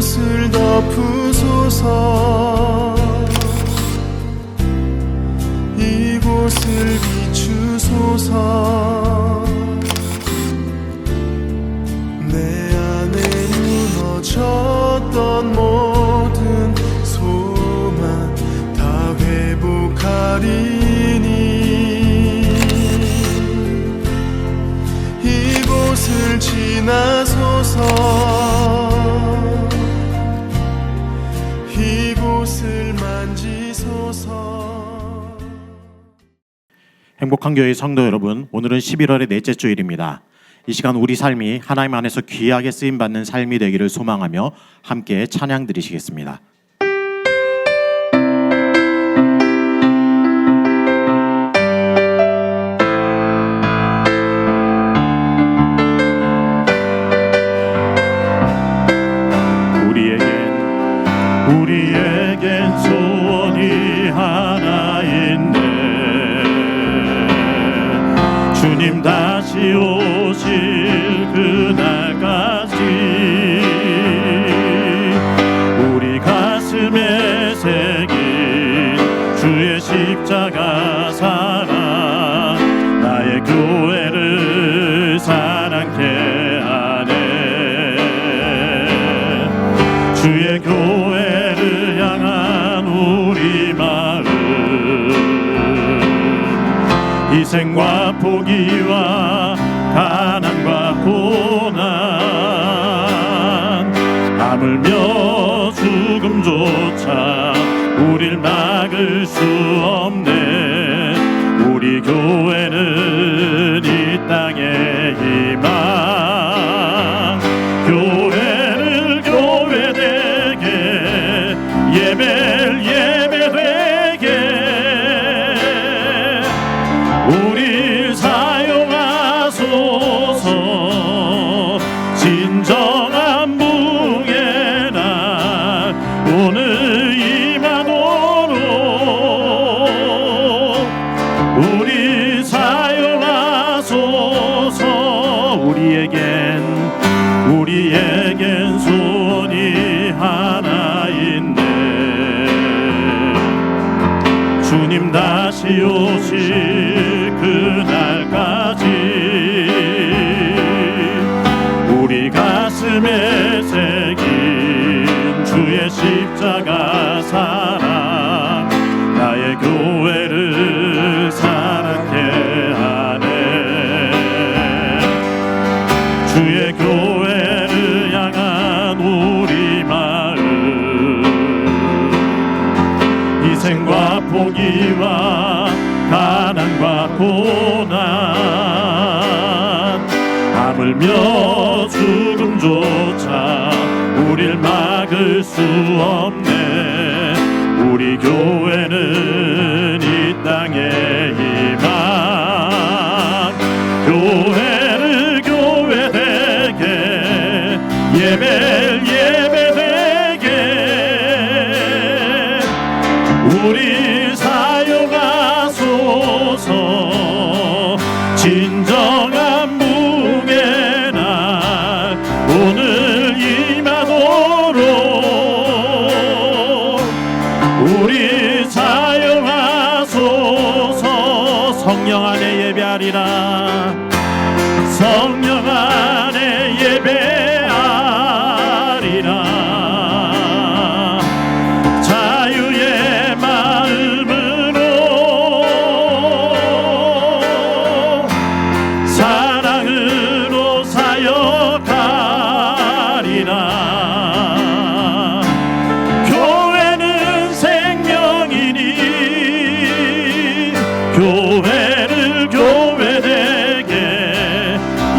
이곳을 덮으소서. 이곳을 비추소서. 내 안에 무너졌던 모든 소망 다 회복하리니 이곳을 지나소서. 이곳을 만지소서. 행복한 교회 성도 여러분, 오늘은 11월의 넷째 주일입니다. 이 시간 우리 삶이 하나님 안에서 귀하게 쓰임받는 삶이 되기를 소망하며 함께 찬양 드리시겠습니다. 우리에겐 소원이 하나 있네. 주님 다시 오실 그날까지 우리 가슴에 새긴 주의 십자가 사랑 나의 교회를 사랑케 하네. 주의 교회를 향한 우리 마음, 희생과 포기와 가난과 고난, 하물며 죽음조차 우릴 막을 수 없네. 우리 교회는 이 땅의 희망. 교회를 교회되게, 예배를 예배되게 우리 사용하소서. 진정한 부흥의 날 오늘 임하도록 우리 사용하소서. 우리에겐 소원이 하나 있네. 주님 다시 오실 그날까지 우리 가슴에 새긴 주의 십자가 사랑 나의 교회를 사랑케 하네. 주의 교회를 향한 우리 마음, 희생과 포기와 가난과 고난, 하물며 죽음조차 우릴 막을 수 없네. 우리 교회는 이 땅의 희망. 교회를 교회되게, 예배를 예배되게 우리 사용하소서. 진정한 부흥의 날 오늘 임하도록 우리 사용하소서. 성령 안에 예배하리라. 성령 안에 예배하리라. 자유의 마음으로 사랑으로 사역하리라. 교회는 생명이니 교회를 교회되게,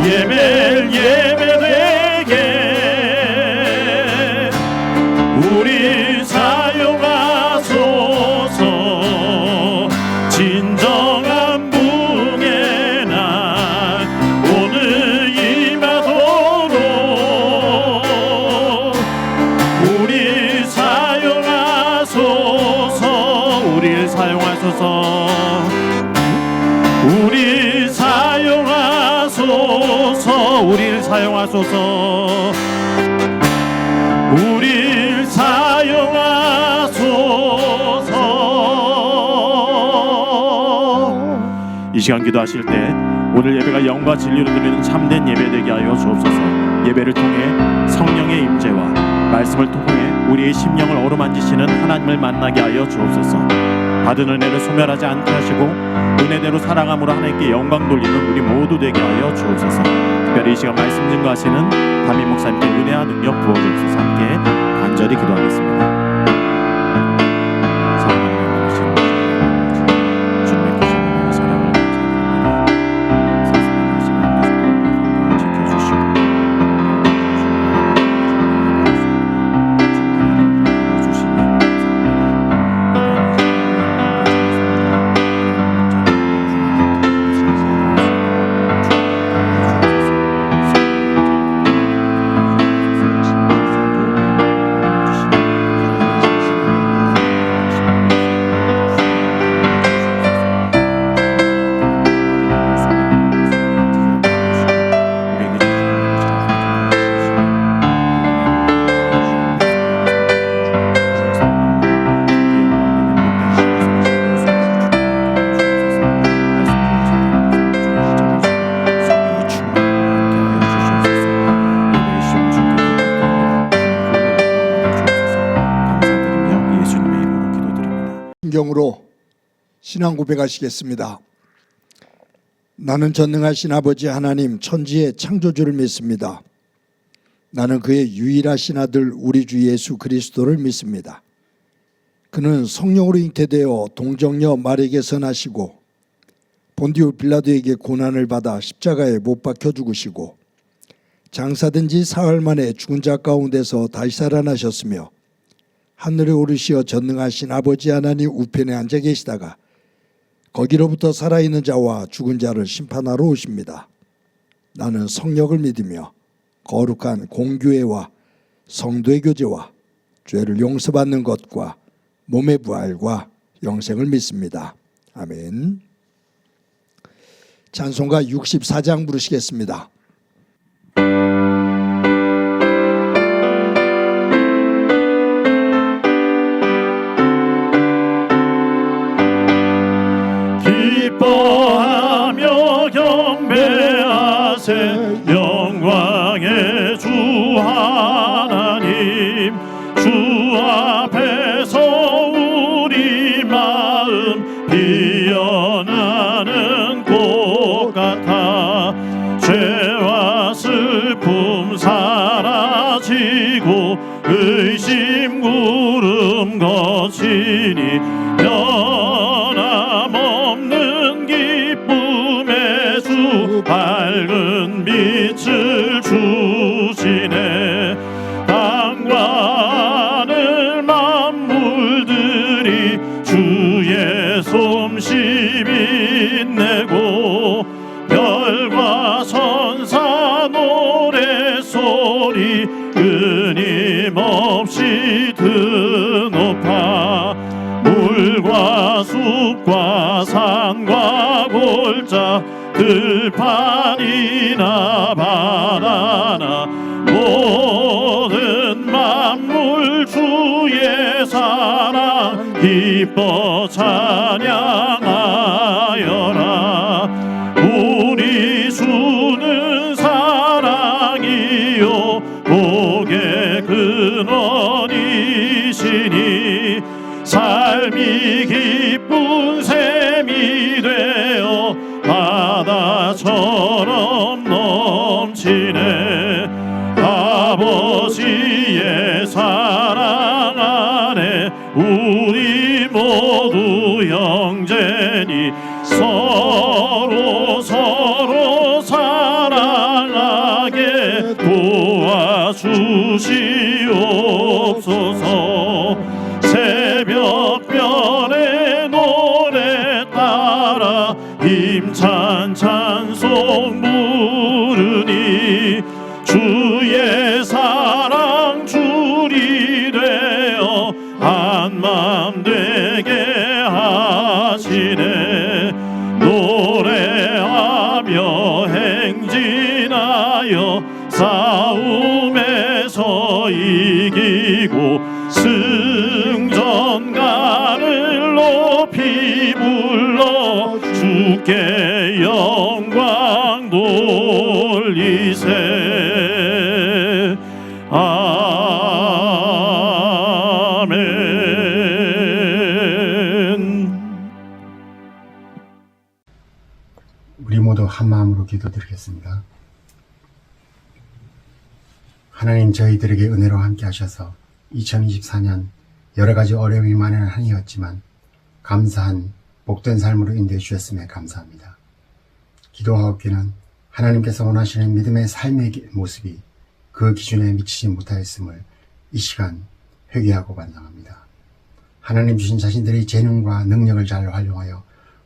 예배를 예배되게 우리 사용하소서. 진정한 부흥의 날 오늘 임하도록 우리 사용하소서. 우리를 사용하소서. 우리 사용하소서. 우리를 사용하소서. 우리 이 시간 기도하실 때 오늘 예배가 영과 진리로 드리는 참된 예배 되게 하여 주옵소서. 예배를 통해 성령의 임재와 말씀을 통해 우리의 심령을 어루만지시는 하나님을 만나게 하여 주옵소서. 받은 은혜를 소멸하지 않게 하시고 은혜대로 살아감으로 하나님께 영광 돌리는 우리 모두 되게 하여 주옵소서. 특별히 이 시간 말씀 증거하시는 담임 목사님께 은혜와 능력 부어주옵소서. 함께 간절히 기도하겠습니다. 성경으로 신앙 고백하시겠습니다. 나는 전능하신 아버지 하나님 천지의 창조주를 믿습니다. 나는 그의 유일하신 아들 우리 주 예수 그리스도를 믿습니다. 그는 성령으로 잉태되어 동정녀 마리에게서 나시고 본디오 빌라도에게 고난을 받아 십자가에 못 박혀 죽으시고 장사된 지 사흘 만에 죽은 자 가운데서 다시 살아나셨으며 하늘에 오르시어 전능하신 아버지 하나님 우편에 앉아 계시다가 거기로부터 살아있는 자와 죽은 자를 심판하러 오십니다. 나는 성령을 믿으며 거룩한 공교회와 성도의 교제와 죄를 용서받는 것과 몸의 부활과 영생을 믿습니다. 아멘. 찬송가 64장 부르시겠습니다. 기뻐하며 경배하세 영광의 주 하나님 주 앞에서 우리 마음 피어나는 꽃 같아 죄와 슬픔 사라지고 의심 구름 거치니 변함없는 기쁨의 주 밝은 빛을 주시네. 땅과 하늘 만물들이 주의 솜씨 빛내고 별과 천사 노래소리 끊임없이 드높아 물과 숲과 산과 골짜 들판이나 바다나 모든 만물 주의 사랑 기뻐 찬양하여라. 우리 주는 사랑이요 복의 근원이시니 삶이 기쁜 샘이 되어 바다처럼 넘치네. 아버지의 사랑 안에 우리 모두 형제니 서로 사랑하게 도와주시옵소서. 새벽별의 노래 따라 힘찬 찬송 부르니 주의 사랑 줄이 되어 한맘 되게 하시네. 노래하며 행진하여 싸움에서 이기고 승전가를 높이 불러 주께 주께 영광 돌리세. 아멘. 우리 모두 한 마음으로 기도드리겠습니다. 하나님, 저희들에게 은혜로 함께 하셔서 2024년 여러 가지 어려움이 만연한 한 해였지만 감사한 복된 삶으로 인도해 주셨음에 감사합니다. 기도하옵기는 하나님께서 원하시는 믿음의 삶의 모습이 그 기준에 미치지 못하였음을 이 시간 회개하고 반성합니다. 하나님 주신 자신들의 재능과 능력을 잘 활용하여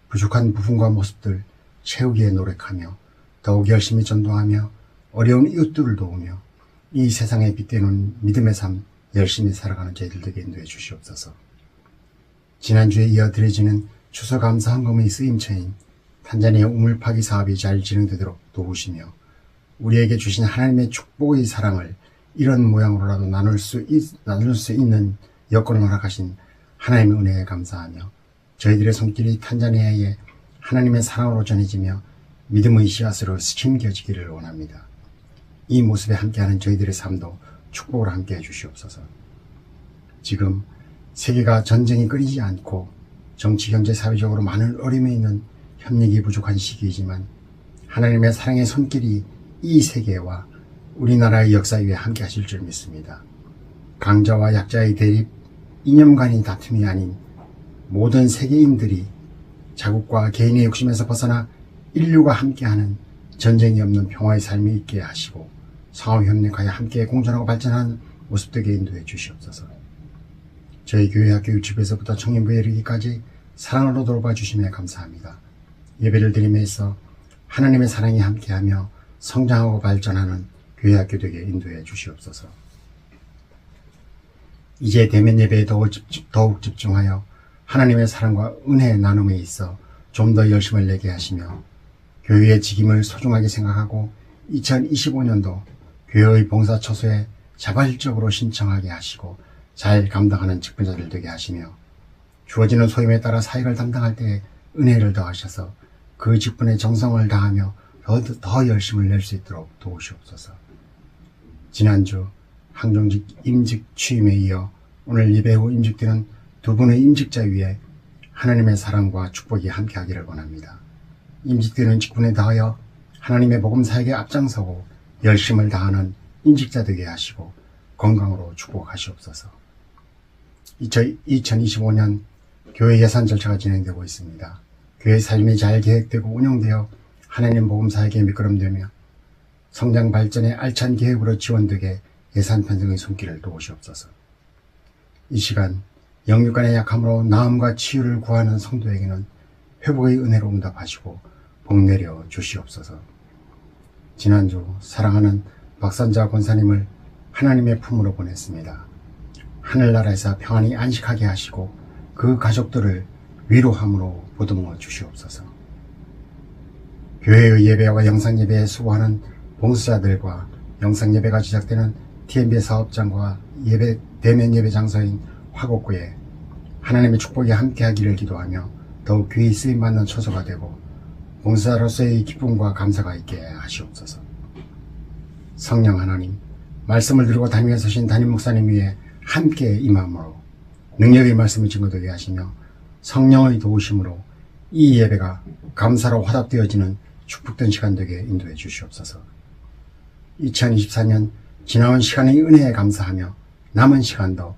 부족한 부분과 모습들 채우기에 노력하며 더욱 열심히 전도하며 어려운 이웃들을 도우며 이 세상에 빗대는 믿음의 삶 열심히 살아가는 저희들 되게 인도해 주시옵소서. 지난주에 이어 드려지는 추수감사 헌금의 쓰임처인 탄자니아 우물 파기 사업이 잘 진행되도록 도우시며 우리에게 주신 하나님의 축복의 사랑을 이런 모양으로라도 나눌 수 있는 여건을 허락하신 하나님의 은혜에 감사하며 저희들의 손길이 탄자니아에 하나님의 사랑으로 전해지며 믿음의 씨앗으로 심겨지기를 원합니다. 이 모습에 함께하는 저희들의 삶도 축복으로 함께해 주시옵소서. 지금 세계가 전쟁이 끊이지 않고 정치, 경제, 사회적으로 많은 어려움이 있는 협력이 부족한 시기이지만 하나님의 사랑의 손길이 이 세계와 우리나라의 역사 위에 함께 하실 줄 믿습니다. 강자와 약자의 대립, 이념 간의 다툼이 아닌 모든 세계인들이 자국과 개인의 욕심에서 벗어나 인류가 함께하는 전쟁이 없는 평화의 삶이 있게 하시고 상호협력하여 함께 공존하고 발전하는 모습 되게 인도해 주시옵소서. 저희 교회 학교 유치부에서부터 청년부에 이르기까지 사랑으로 돌봐 주심에 감사합니다. 예배를 드림에 있어 하나님의 사랑이 함께하며 성장하고 발전하는 교회 학교 되게 인도해 주시옵소서. 이제 대면 예배에 더욱 집중하여 하나님의 사랑과 은혜의 나눔에 있어 좀 더 열심을 내게 하시며 교회의 직임을 소중하게 생각하고 2025년도 교회의 봉사 처소에 자발적으로 신청하게 하시고 잘 감당하는 직분자들 되게 하시며 주어지는 소임에 따라 사역을 담당할 때에 은혜를 더하셔서 그 직분에 정성을 다하며 더 열심을 낼 수 있도록 도우시옵소서. 지난주 항정직 임직 취임에 이어 오늘 예배 후 임직되는 두 분의 임직자 위에 하나님의 사랑과 축복이 함께하기를 원합니다. 임직되는 직분에 더하여 하나님의 복음 사역에 앞장서고 열심을 다하는 임직자 되게 하시고 건강으로 축복하시옵소서. 2025년 교회 예산 절차가 진행되고 있습니다. 교회 삶이 잘 계획되고 운영되어 하나님 복음 사역에 미끄럼되며 성장 발전에 알찬 계획으로 지원되게 예산 편성의 손길을 도우시옵소서. 이 시간 영육간의 약함으로 나음과 치유를 구하는 성도에게는 회복의 은혜로 응답하시고 복 내려 주시옵소서. 지난주 사랑하는 박선자 권사님을 하나님의 품으로 보냈습니다. 하늘나라에서 평안히 안식하게 하시고 그 가족들을 위로함으로 보듬어 주시옵소서. 교회의 예배와 영상예배에 수고하는 봉사자들과 영상예배가 제작되는 TMB 사업장과 대면 예배 장소인 화곡구에 하나님의 축복이 함께하기를 기도하며 더욱 귀히 쓰임받는 처소가 되고 봉사자로서의 기쁨과 감사가 있게 하시옵소서. 성령 하나님, 말씀을 들고 담임에 서신 담임 목사님 위에 함께 임함으로 능력의 말씀을 증거되게 하시며 성령의 도우심으로 이 예배가 감사로 화답되어지는 축복된 시간 되게 인도해 주시옵소서. 2024년 지나온 시간의 은혜에 감사하며 남은 시간도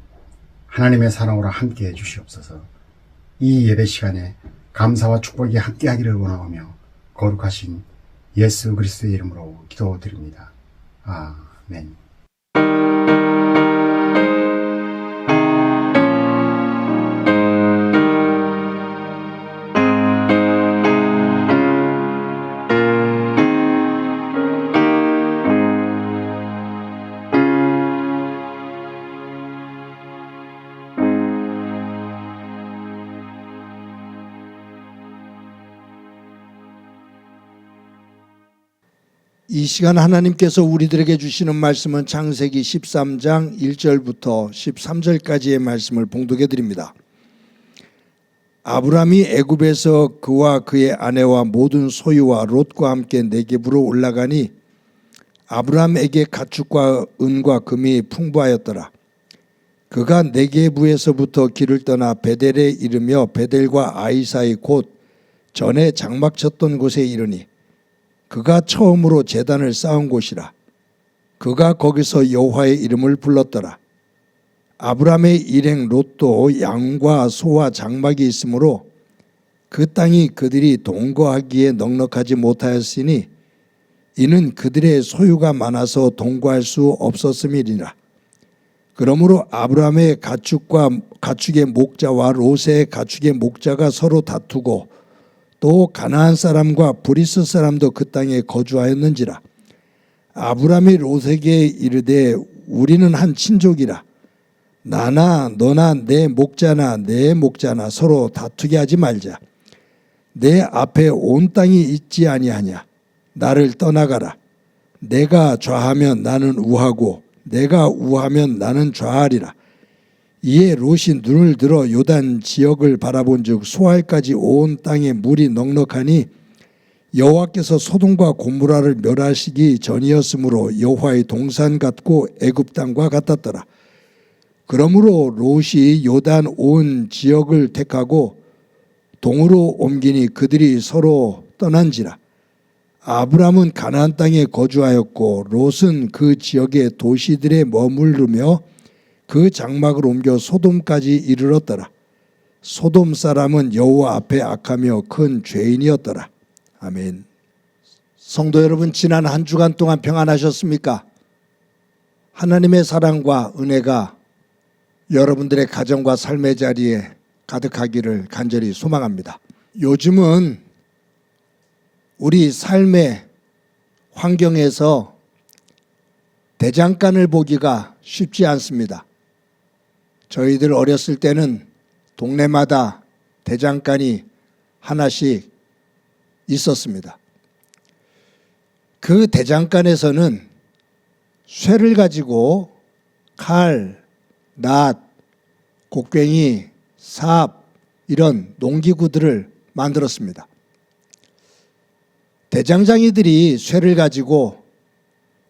하나님의 사랑으로 함께해 주시옵소서. 이 예배 시간에 감사와 축복이 함께하기를 원하오며 거룩하신 예수 그리스도의 이름으로 기도드립니다. 아멘. 이 시간 하나님께서 우리들에게 주시는 말씀은 창세기 13장 1절부터 13절까지의 말씀을 봉독해 드립니다. 아브라함이 애굽에서 그와 그의 아내와 모든 소유와 롯과 함께 네겝으로 올라가니 아브라함에게 가축과 은과 금이 풍부하였더라. 그가 네겝에서부터 길을 떠나 베델에 이르며 베델과 아이 사이 곧 전에 장막 쳤던 곳에 이르니 그가 처음으로 제단을 쌓은 곳이라. 그가 거기서 여호와의 이름을 불렀더라. 아브라함의 일행 롯도 양과 소와 장막이 있으므로 그 땅이 그들이 동거하기에 넉넉하지 못하였으니 이는 그들의 소유가 많아서 동거할 수 없었음이니라. 그러므로 아브라함의 가축의 목자와 롯의 가축의 목자가 서로 다투고 또 가나안 사람과 브리스 사람도 그 땅에 거주하였는지라. 아브라함이 롯에게 이르되 우리는 한 친족이라. 나나 너나 내 목자나 내 목자나 서로 다투게 하지 말자. 내 앞에 온 땅이 있지 아니하냐. 나를 떠나가라. 내가 좌하면 나는 우하고 내가 우하면 나는 좌하리라. 이에 롯이 눈을 들어 요단 지역을 바라본즉 소알까지 온 땅에 물이 넉넉하니 여호와께서 소돔과 고모라를 멸하시기 전이었으므로 여호와의 동산 같고 애굽 땅과 같았더라. 그러므로 롯이 요단 온 지역을 택하고 동으로 옮기니 그들이 서로 떠난지라. 아브람은 가나안 땅에 거주하였고 롯은 그 지역의 도시들에 머무르며 그 장막을 옮겨 소돔까지 이르렀더라. 소돔 사람은 여호와 앞에 악하며 큰 죄인이었더라. 아멘. 성도 여러분, 지난 한 주간 동안 평안하셨습니까? 하나님의 사랑과 은혜가 여러분들의 가정과 삶의 자리에 가득하기를 간절히 소망합니다. 요즘은 우리 삶의 환경에서 대장간을 보기가 쉽지 않습니다. 저희들 어렸을 때는 동네마다 대장간이 하나씩 있었습니다. 그 대장간에서는 쇠를 가지고 칼, 낫, 곡괭이, 삽 이런 농기구들을 만들었습니다. 대장장이들이 쇠를 가지고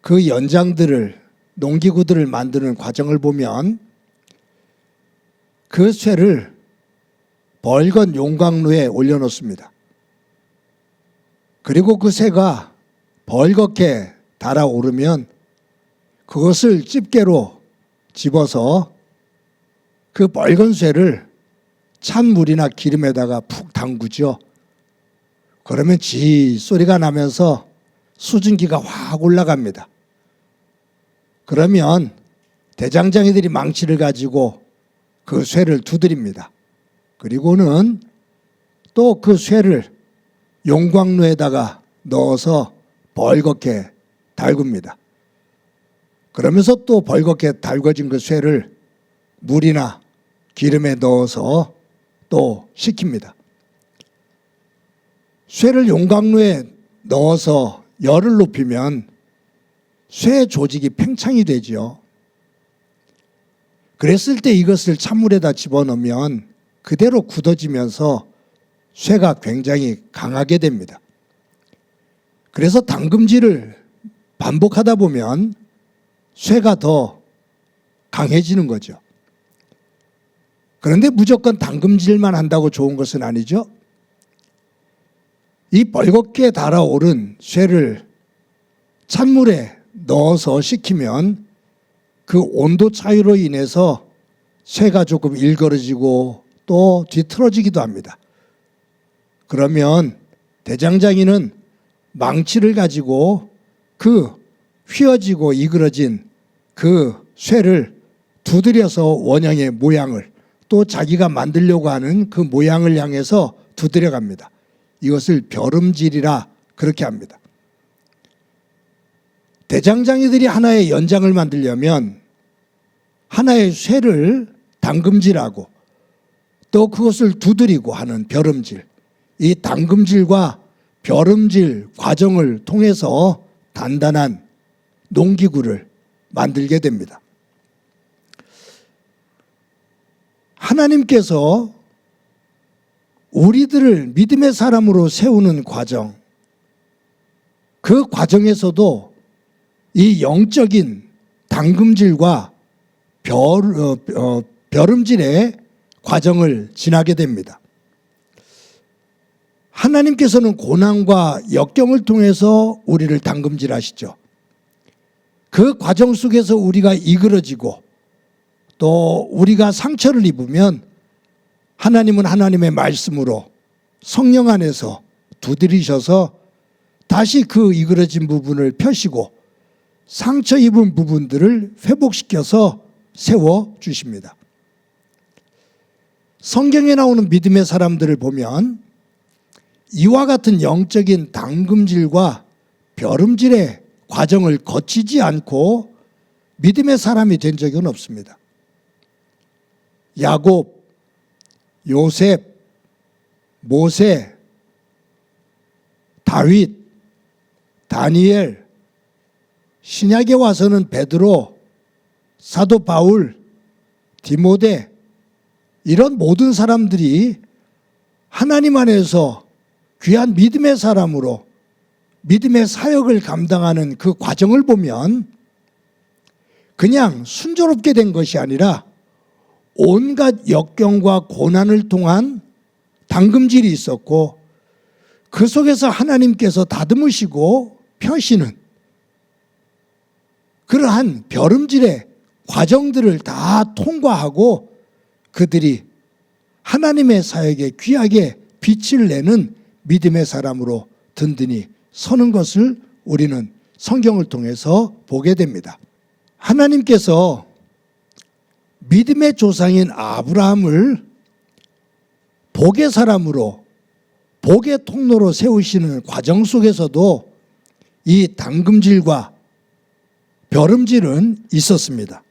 그 연장들을 농기구들을 만드는 과정을 보면 그 쇠를 벌건 용광로에 올려놓습니다. 그리고 그 쇠가 벌겋게 달아오르면 그것을 집게로 집어서 그 벌건 쇠를 찬물이나 기름에다가 푹 담그죠. 그러면 지 소리가 나면서 수증기가 확 올라갑니다. 그러면 대장장이들이 망치를 가지고 그 쇠를 두드립니다. 그리고는 또 그 쇠를 용광로에다가 넣어서 벌겋게 달굽니다. 그러면서 또 벌겋게 달궈진 그 쇠를 물이나 기름에 넣어서 또 식힙니다. 쇠를 용광로에 넣어서 열을 높이면 쇠 조직이 팽창이 되죠. 그랬을 때 이것을 찬물에다 집어넣으면 그대로 굳어지면서 쇠가 굉장히 강하게 됩니다. 그래서 담금질을 반복하다 보면 쇠가 더 강해지는 거죠. 그런데 무조건 담금질만 한다고 좋은 것은 아니죠. 이 벌겋게 달아오른 쇠를 찬물에 넣어서 식히면 그 온도 차이로 인해서 쇠가 조금 일그러지고 또 뒤틀어지기도 합니다. 그러면 대장장이는 망치를 가지고 그 휘어지고 이그러진 그 쇠를 두드려서 원형의 모양을 또 자기가 만들려고 하는 그 모양을 향해서 두드려 갑니다. 이것을 벼름질이라 그렇게 합니다. 대장장이들이 하나의 연장을 만들려면 하나의 쇠를 담금질하고 또 그것을 두드리고 하는 벼름질, 이 담금질과 벼름질 과정을 통해서 단단한 농기구를 만들게 됩니다. 하나님께서 우리들을 믿음의 사람으로 세우는 과정, 그 과정에서도 이 영적인 당금질과 벼름질의 과정을 지나게 됩니다. 하나님께서는 고난과 역경을 통해서 우리를 당금질하시죠. 그 과정 속에서 우리가 이그러지고 또 우리가 상처를 입으면 하나님은 하나님의 말씀으로 성령 안에서 두드리셔서 다시 그 이그러진 부분을 펴시고 상처 입은 부분들을 회복시켜서 세워주십니다. 성경에 나오는 믿음의 사람들을 보면 이와 같은 영적인 당금질과 벼름질의 과정을 거치지 않고 믿음의 사람이 된 적은 없습니다. 야곱, 요셉, 모세, 다윗, 다니엘, 신약에 와서는 베드로, 사도 바울, 디모데, 이런 모든 사람들이 하나님 안에서 귀한 믿음의 사람으로 믿음의 사역을 감당하는 그 과정을 보면 그냥 순조롭게 된 것이 아니라 온갖 역경과 고난을 통한 당금질이 있었고 그 속에서 하나님께서 다듬으시고 펴시는 그러한 벼름질의 과정들을 다 통과하고 그들이 하나님의 사역에 귀하게 빛을 내는 믿음의 사람으로 든든히 서는 것을 우리는 성경을 통해서 보게 됩니다. 하나님께서 믿음의 조상인 아브라함을 복의 사람으로 복의 통로로 세우시는 과정 속에서도 이 당금질과 벼름질은 있었습니다.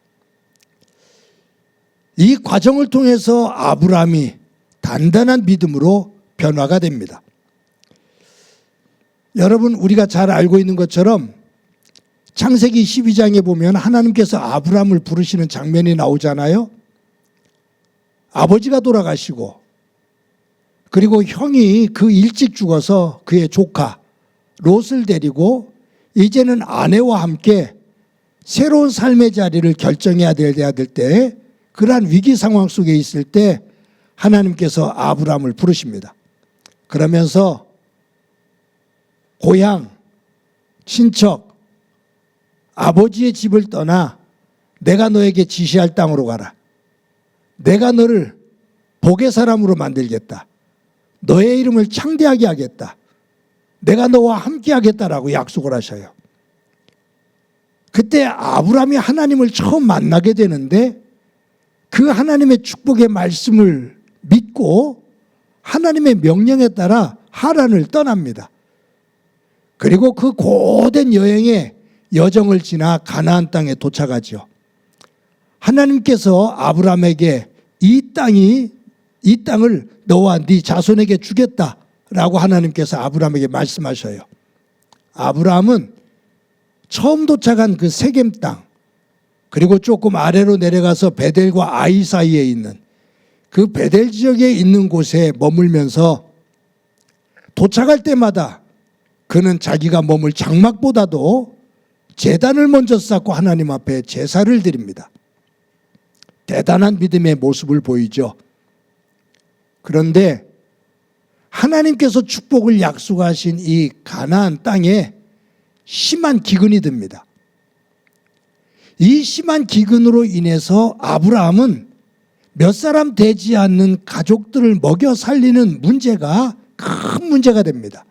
이 과정을 통해서 아브라함이 단단한 믿음으로 변화가 됩니다. 여러분, 우리가 잘 알고 있는 것처럼 창세기 12장에 보면 하나님께서 아브라함을 부르시는 장면이 나오잖아요. 아버지가 돌아가시고 그리고 형이 그 일찍 죽어서 그의 조카 롯을 데리고 이제는 아내와 함께 새로운 삶의 자리를 결정해야 될 때 그러한 위기 상황 속에 있을 때 하나님께서 아브라함을 부르십니다. 그러면서 고향, 친척, 아버지의 집을 떠나 내가 너에게 지시할 땅으로 가라. 내가 너를 복의 사람으로 만들겠다. 너의 이름을 창대하게 하겠다. 내가 너와 함께 하겠다라고 약속을 하셔요. 그때 아브라함이 하나님을 처음 만나게 되는데 그 하나님의 축복의 말씀을 믿고 하나님의 명령에 따라 하란을 떠납니다. 그리고 그 고된 여행의 여정을 지나 가나안 땅에 도착하죠. 하나님께서 아브라함에게 이 땅을 너와 네 자손에게 주겠다라고 하나님께서 아브라함에게 말씀하셔요. 아브라함은 처음 도착한 그 세겜 땅 그리고 조금 아래로 내려가서 베델과 아이 사이에 있는 그 베델 지역에 있는 곳에 머물면서 도착할 때마다 그는 자기가 머물 장막보다도 제단을 먼저 쌓고 하나님 앞에 제사를 드립니다. 대단한 믿음의 모습을 보이죠. 그런데 하나님께서 축복을 약속하신 이 가나안 땅에 심한 기근이 듭니다. 이 심한 기근으로 인해서 아브라함은 몇 사람 되지 않는 가족들을 먹여 살리는 문제가 큰 문제가 됩니다.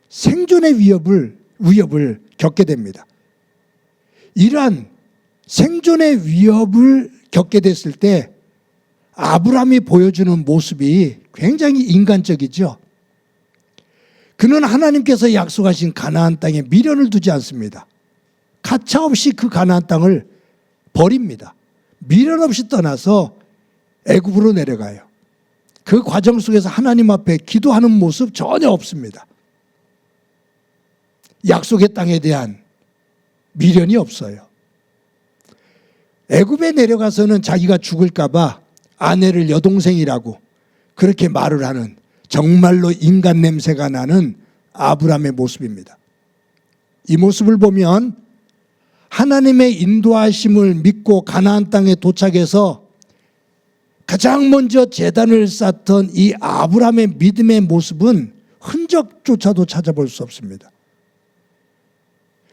생존의 위협을 겪게 됩니다. 이러한 생존의 위협을 겪게 됐을 때 아브라함이 보여주는 모습이 굉장히 인간적이죠. 그는 하나님께서 약속하신 가나안 땅에 미련을 두지 않습니다. 가차없이 그 가나안 땅을 버립니다. 미련 없이 떠나서 애굽으로 내려가요. 그 과정 속에서 하나님 앞에 기도하는 모습 전혀 없습니다. 약속의 땅에 대한 미련이 없어요. 애굽에 내려가서는 자기가 죽을까 봐 아내를 여동생이라고 그렇게 말을 하는 정말로 인간 냄새가 나는 아브라함의 모습입니다. 이 모습을 보면 하나님의 인도하심을 믿고 가나안 땅에 도착해서 가장 먼저 제단을 쌓던 이 아브라함의 믿음의 모습은 흔적조차도 찾아볼 수 없습니다.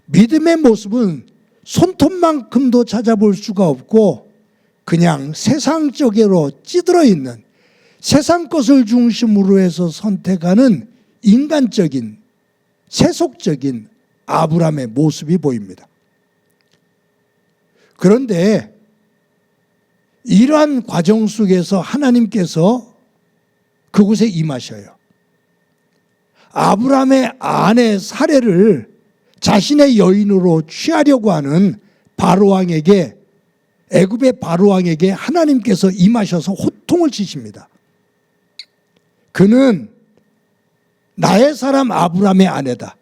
믿음의 모습은 손톱만큼도 찾아볼 수가 없고 그냥 세상적으로 찌들어 있는 세상 것을 중심으로 해서 선택하는 인간적인 세속적인 아브라함의 모습이 보입니다. 그런데 이러한 과정 속에서 하나님께서 그곳에 임하셔요. 아브라함의 아내 사레를 자신의 여인으로 취하려고 하는 바로왕에게, 애굽의 바로왕에게 하나님께서 임하셔서 호통을 치십니다. 그는 나의 사람 아브라함의 아내다.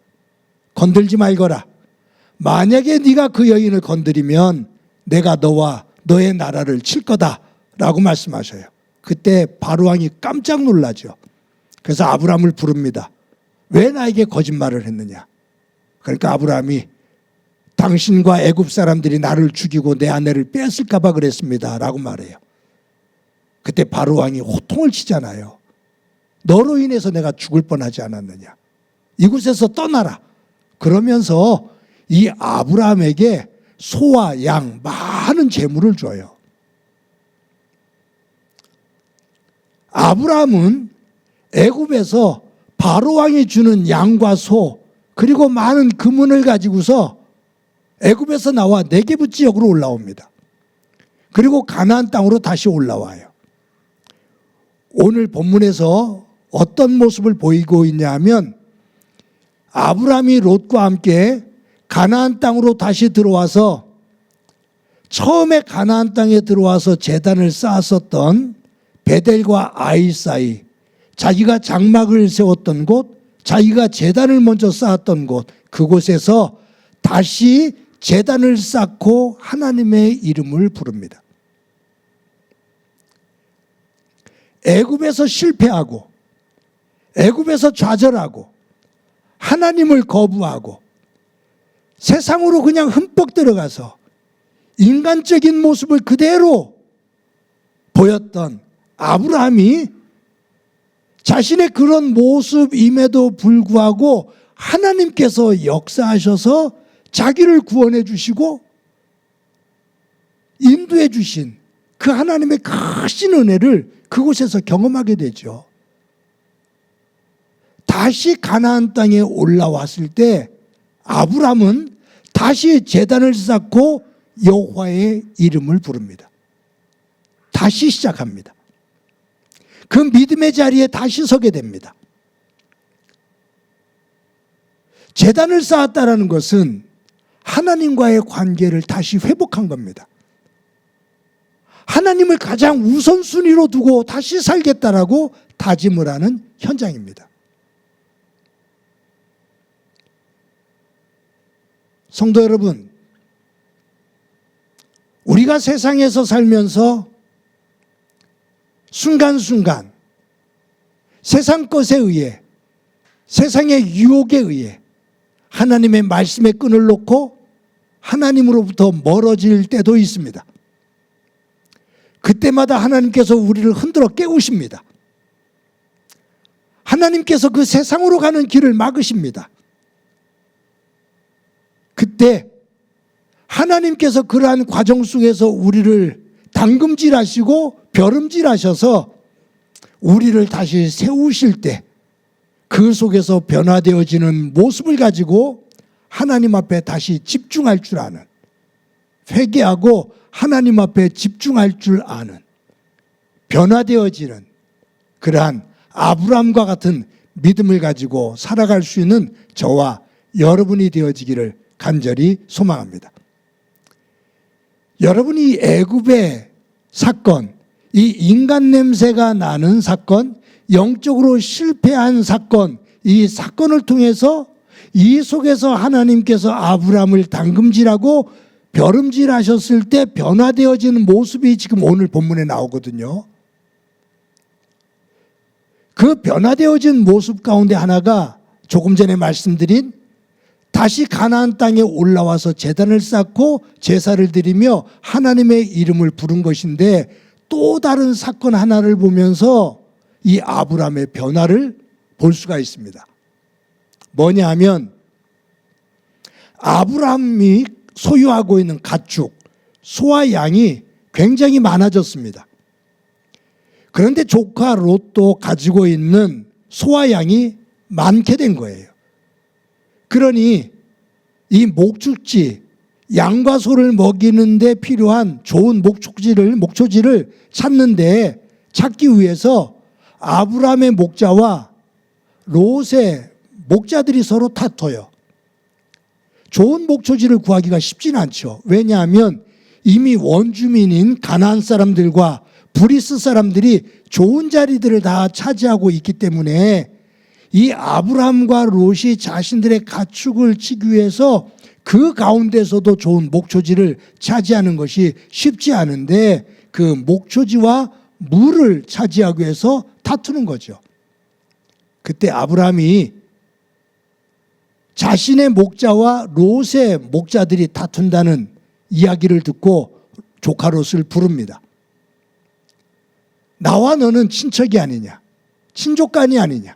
건들지 말거라. 만약에 네가 그 여인을 건드리면 내가 너와 너의 나라를 칠 거다 라고 말씀하셔요. 그때 바로왕이 깜짝 놀라죠. 그래서 아브라함을 부릅니다. 왜 나에게 거짓말을 했느냐. 그러니까 아브라함이 당신과 애굽 사람들이 나를 죽이고 내 아내를 뺏을까 봐 그랬습니다 라고 말해요. 그때 바로왕이 호통을 치잖아요. 너로 인해서 내가 죽을 뻔하지 않았느냐. 이곳에서 떠나라. 그러면서 이 아브라함에게 소와 양 많은 재물을 줘요. 아브라함은 애굽에서 바로왕이 주는 양과 소 그리고 많은 금은을 가지고서 애굽에서 나와 네게부 지역으로 올라옵니다. 그리고 가나안 땅으로 다시 올라와요. 오늘 본문에서 어떤 모습을 보이고 있냐 하면 아브라함이 롯과 함께 가나안 땅으로 다시 들어와서 처음에 가나안 땅에 들어와서 제단을 쌓았었던 베델과 아이 사이, 자기가 장막을 세웠던 곳, 자기가 제단을 먼저 쌓았던 곳, 그곳에서 다시 제단을 쌓고 하나님의 이름을 부릅니다. 애굽에서 실패하고 애굽에서 좌절하고 하나님을 거부하고 세상으로 그냥 흠뻑 들어가서 인간적인 모습을 그대로 보였던 아브라함이 자신의 그런 모습임에도 불구하고 하나님께서 역사하셔서 자기를 구원해 주시고 인도해 주신 그 하나님의 크신 은혜를 그곳에서 경험하게 되죠. 다시 가나안 땅에 올라왔을 때 아브라함은 다시 제단을 쌓고 여호와의 이름을 부릅니다. 다시 시작합니다. 그 믿음의 자리에 다시 서게 됩니다. 제단을 쌓았다는 것은 하나님과의 관계를 다시 회복한 겁니다. 하나님을 가장 우선순위로 두고 다시 살겠다라고 다짐을 하는 현장입니다. 성도 여러분, 우리가 세상에서 살면서 순간순간 세상 것에 의해, 세상의 유혹에 의해 하나님의 말씀의 끈을 놓고 하나님으로부터 멀어질 때도 있습니다. 그때마다 하나님께서 우리를 흔들어 깨우십니다. 하나님께서 그 세상으로 가는 길을 막으십니다. 그때 하나님께서 그러한 과정 속에서 우리를 당금질하시고 벼름질하셔서 우리를 다시 세우실 때 그 속에서 변화되어지는 모습을 가지고 하나님 앞에 다시 집중할 줄 아는, 회개하고 하나님 앞에 집중할 줄 아는, 변화되어지는 그러한 아브라함과 같은 믿음을 가지고 살아갈 수 있는 저와 여러분이 되어지기를 간절히 소망합니다. 여러분이 애굽의 사건, 이 인간 냄새가 나는 사건, 영적으로 실패한 사건, 이 사건을 통해서 이 속에서 하나님께서 아브라함을 당금질하고 벼름질하셨을 때 변화되어지는 모습이 지금 오늘 본문에 나오거든요. 그 변화되어진 모습 가운데 하나가 조금 전에 말씀드린 다시 가나안 땅에 올라와서 제단을 쌓고 제사를 드리며 하나님의 이름을 부른 것인데, 또 다른 사건 하나를 보면서 이 아브라함의 변화를 볼 수가 있습니다. 뭐냐 하면 아브라함이 소유하고 있는 가축, 소와 양이 굉장히 많아졌습니다. 그런데 조카 롯도 가지고 있는 소와 양이 많게 된 거예요. 그러니 이 목축지, 양과 소를 먹이는 데 필요한 좋은 목초지를 찾기 위해서 아브라함의 목자와 롯의 목자들이 서로 다퉈요. 좋은 목초지를 구하기가 쉽지는 않죠. 왜냐하면 이미 원주민인 가나안 사람들과 브리스 사람들이 좋은 자리들을 다 차지하고 있기 때문에 이 아브라함과 롯이 자신들의 가축을 치기 위해서 그 가운데서도 좋은 목초지를 차지하는 것이 쉽지 않은데, 그 목초지와 물을 차지하기 위해서 다투는 거죠. 그때 아브라함이 자신의 목자와 롯의 목자들이 다툰다는 이야기를 듣고 조카 롯을 부릅니다. 나와 너는 친척이 아니냐, 친족간이 아니냐,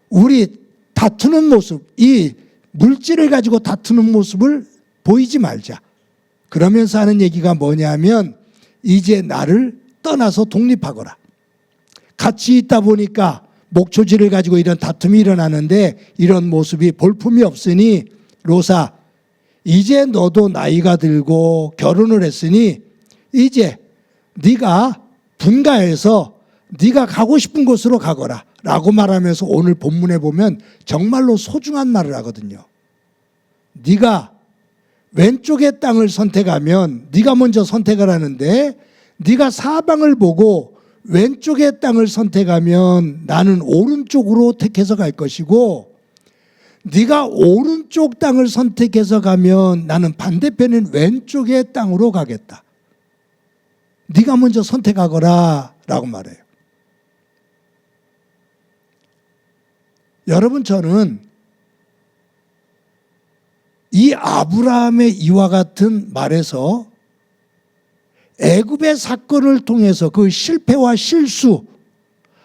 우리 다투는 모습, 이 물질을 가지고 다투는 모습을 보이지 말자. 그러면서 하는 얘기가 뭐냐면, 이제 나를 떠나서 독립하거라. 같이 있다 보니까 목초지를 가지고 이런 다툼이 일어나는데 이런 모습이 볼품이 없으니, 롯아, 이제 너도 나이가 들고 결혼을 했으니 이제 네가 분가해서 네가 가고 싶은 곳으로 가거라 라고 말하면서 오늘 본문에 보면 정말로 소중한 말을 하거든요. 네가 왼쪽의 땅을 선택하면, 네가 먼저 선택을 하는데 네가 사방을 보고 왼쪽의 땅을 선택하면 나는 오른쪽으로 택해서 갈 것이고, 네가 오른쪽 땅을 선택해서 가면 나는 반대편인 왼쪽의 땅으로 가겠다. 네가 먼저 선택하거라 라고 말해요. 여러분, 저는 이 아브라함의 이와 같은 말에서 애굽의 사건을 통해서 그 실패와 실수,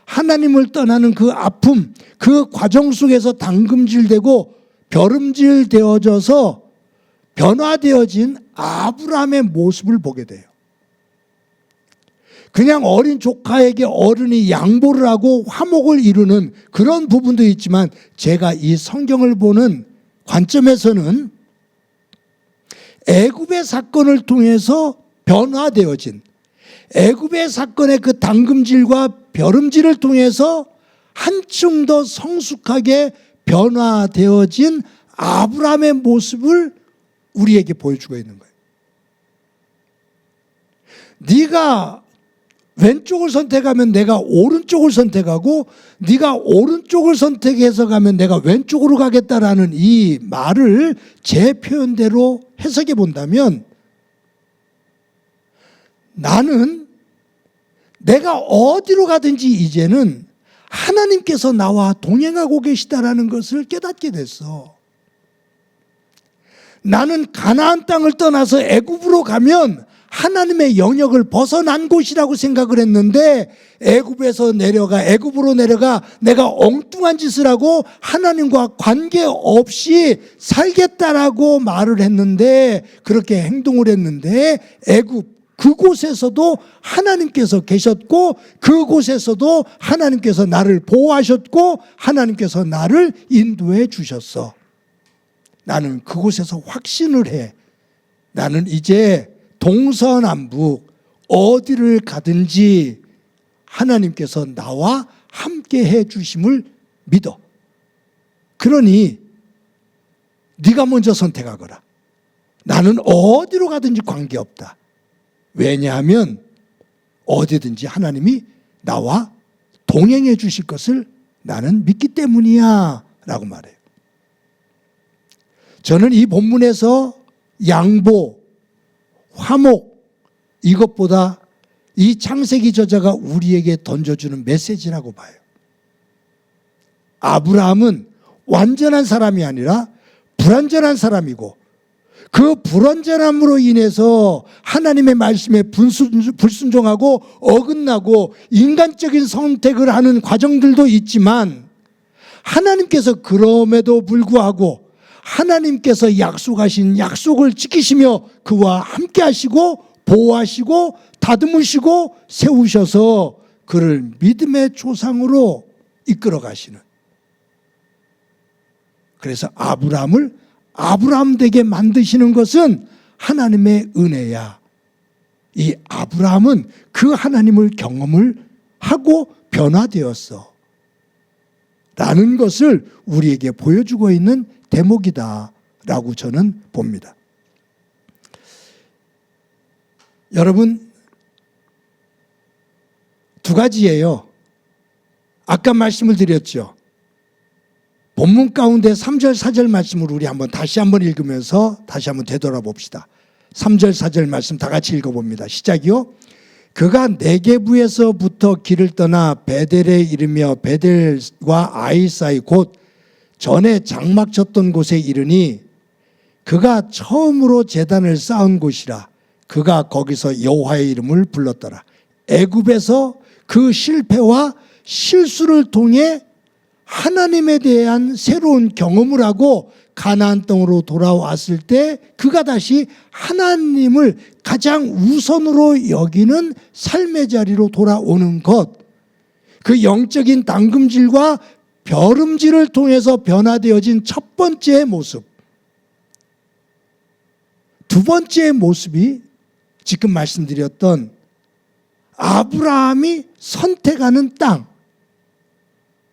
하나님을 떠나는 그 아픔, 그 과정 속에서 당금질되고 벼름질되어져서 변화되어진 아브라함의 모습을 보게 돼요. 그냥 어린 조카에게 어른이 양보를 하고 화목을 이루는 그런 부분도 있지만, 제가 이 성경을 보는 관점에서는 애굽의 사건을 통해서 변화되어진, 애굽의 사건의 그 당금질과 벼름질을 통해서 한층 더 성숙하게 변화되어진 아브라함의 모습을 우리에게 보여주고 있는 거예요. 네가 왼쪽을 선택하면 내가 오른쪽을 선택하고, 네가 오른쪽을 선택해서 가면 내가 왼쪽으로 가겠다라는 이 말을 제 표현대로 해석해 본다면, 나는 내가 어디로 가든지 이제는 하나님께서 나와 동행하고 계시다라는 것을 깨닫게 됐어. 나는 가나안 땅을 떠나서 애굽으로 가면 하나님의 영역을 벗어난 곳이라고 생각을 했는데, 애굽에서 내려가, 애굽으로 내려가 내가 엉뚱한 짓을 하고 하나님과 관계없이 살겠다라고 말을 했는데, 그렇게 행동을 했는데, 애굽 그곳에서도 하나님께서 계셨고, 그곳에서도 하나님께서 나를 보호하셨고, 하나님께서 나를 인도해 주셨어. 나는 그곳에서 확신을 해. 나는 이제 동서남북 어디를 가든지 하나님께서 나와 함께 해 주심을 믿어. 그러니 네가 먼저 선택하거라. 나는 어디로 가든지 관계없다. 왜냐하면 어디든지 하나님이 나와 동행해 주실 것을 나는 믿기 때문이야 라고 말해요. 저는 이 본문에서 양보, 화목, 이것보다 이 창세기 저자가 우리에게 던져주는 메시지라고 봐요. 아브라함은 완전한 사람이 아니라 불완전한 사람이고 그 불완전함으로 인해서 하나님의 말씀에 불순종하고 어긋나고 인간적인 선택을 하는 과정들도 있지만 하나님께서 그럼에도 불구하고 하나님께서 약속하신 약속을 지키시며 그와 함께 하시고 보호하시고 다듬으시고 세우셔서 그를 믿음의 조상으로 이끌어 가시는, 그래서 아브라함을 아브라함 되게 만드시는 것은 하나님의 은혜야. 이 아브라함은 그 하나님을 경험을 하고 변화되었어 라는 것을 우리에게 보여주고 있는 대목이다 라고 저는 봅니다. 여러분, 두 가지예요. 아까 말씀을 드렸죠. 본문 가운데 3절 4절 말씀을 우리 다시 한번 읽으면서 다시 한번 되돌아봅시다. 3절 4절 말씀 다 같이 읽어봅니다. 시작이요. 그가 네게부에서부터 길을 떠나 베델에 이르며 베델과 아이 사이 곧 전에 장막 쳤던 곳에 이르니 그가 처음으로 제단을 쌓은 곳이라. 그가 거기서 여호와의 이름을 불렀더라. 애굽에서 그 실패와 실수를 통해 하나님에 대한 새로운 경험을 하고 가나안 땅으로 돌아왔을 때 그가 다시 하나님을 가장 우선으로 여기는 삶의 자리로 돌아오는 것, 그 영적인 당금질과 벼름질을 통해서 변화되어진 첫 번째 모습. 두 번째 모습이 지금 말씀드렸던 아브라함이 선택하는 땅,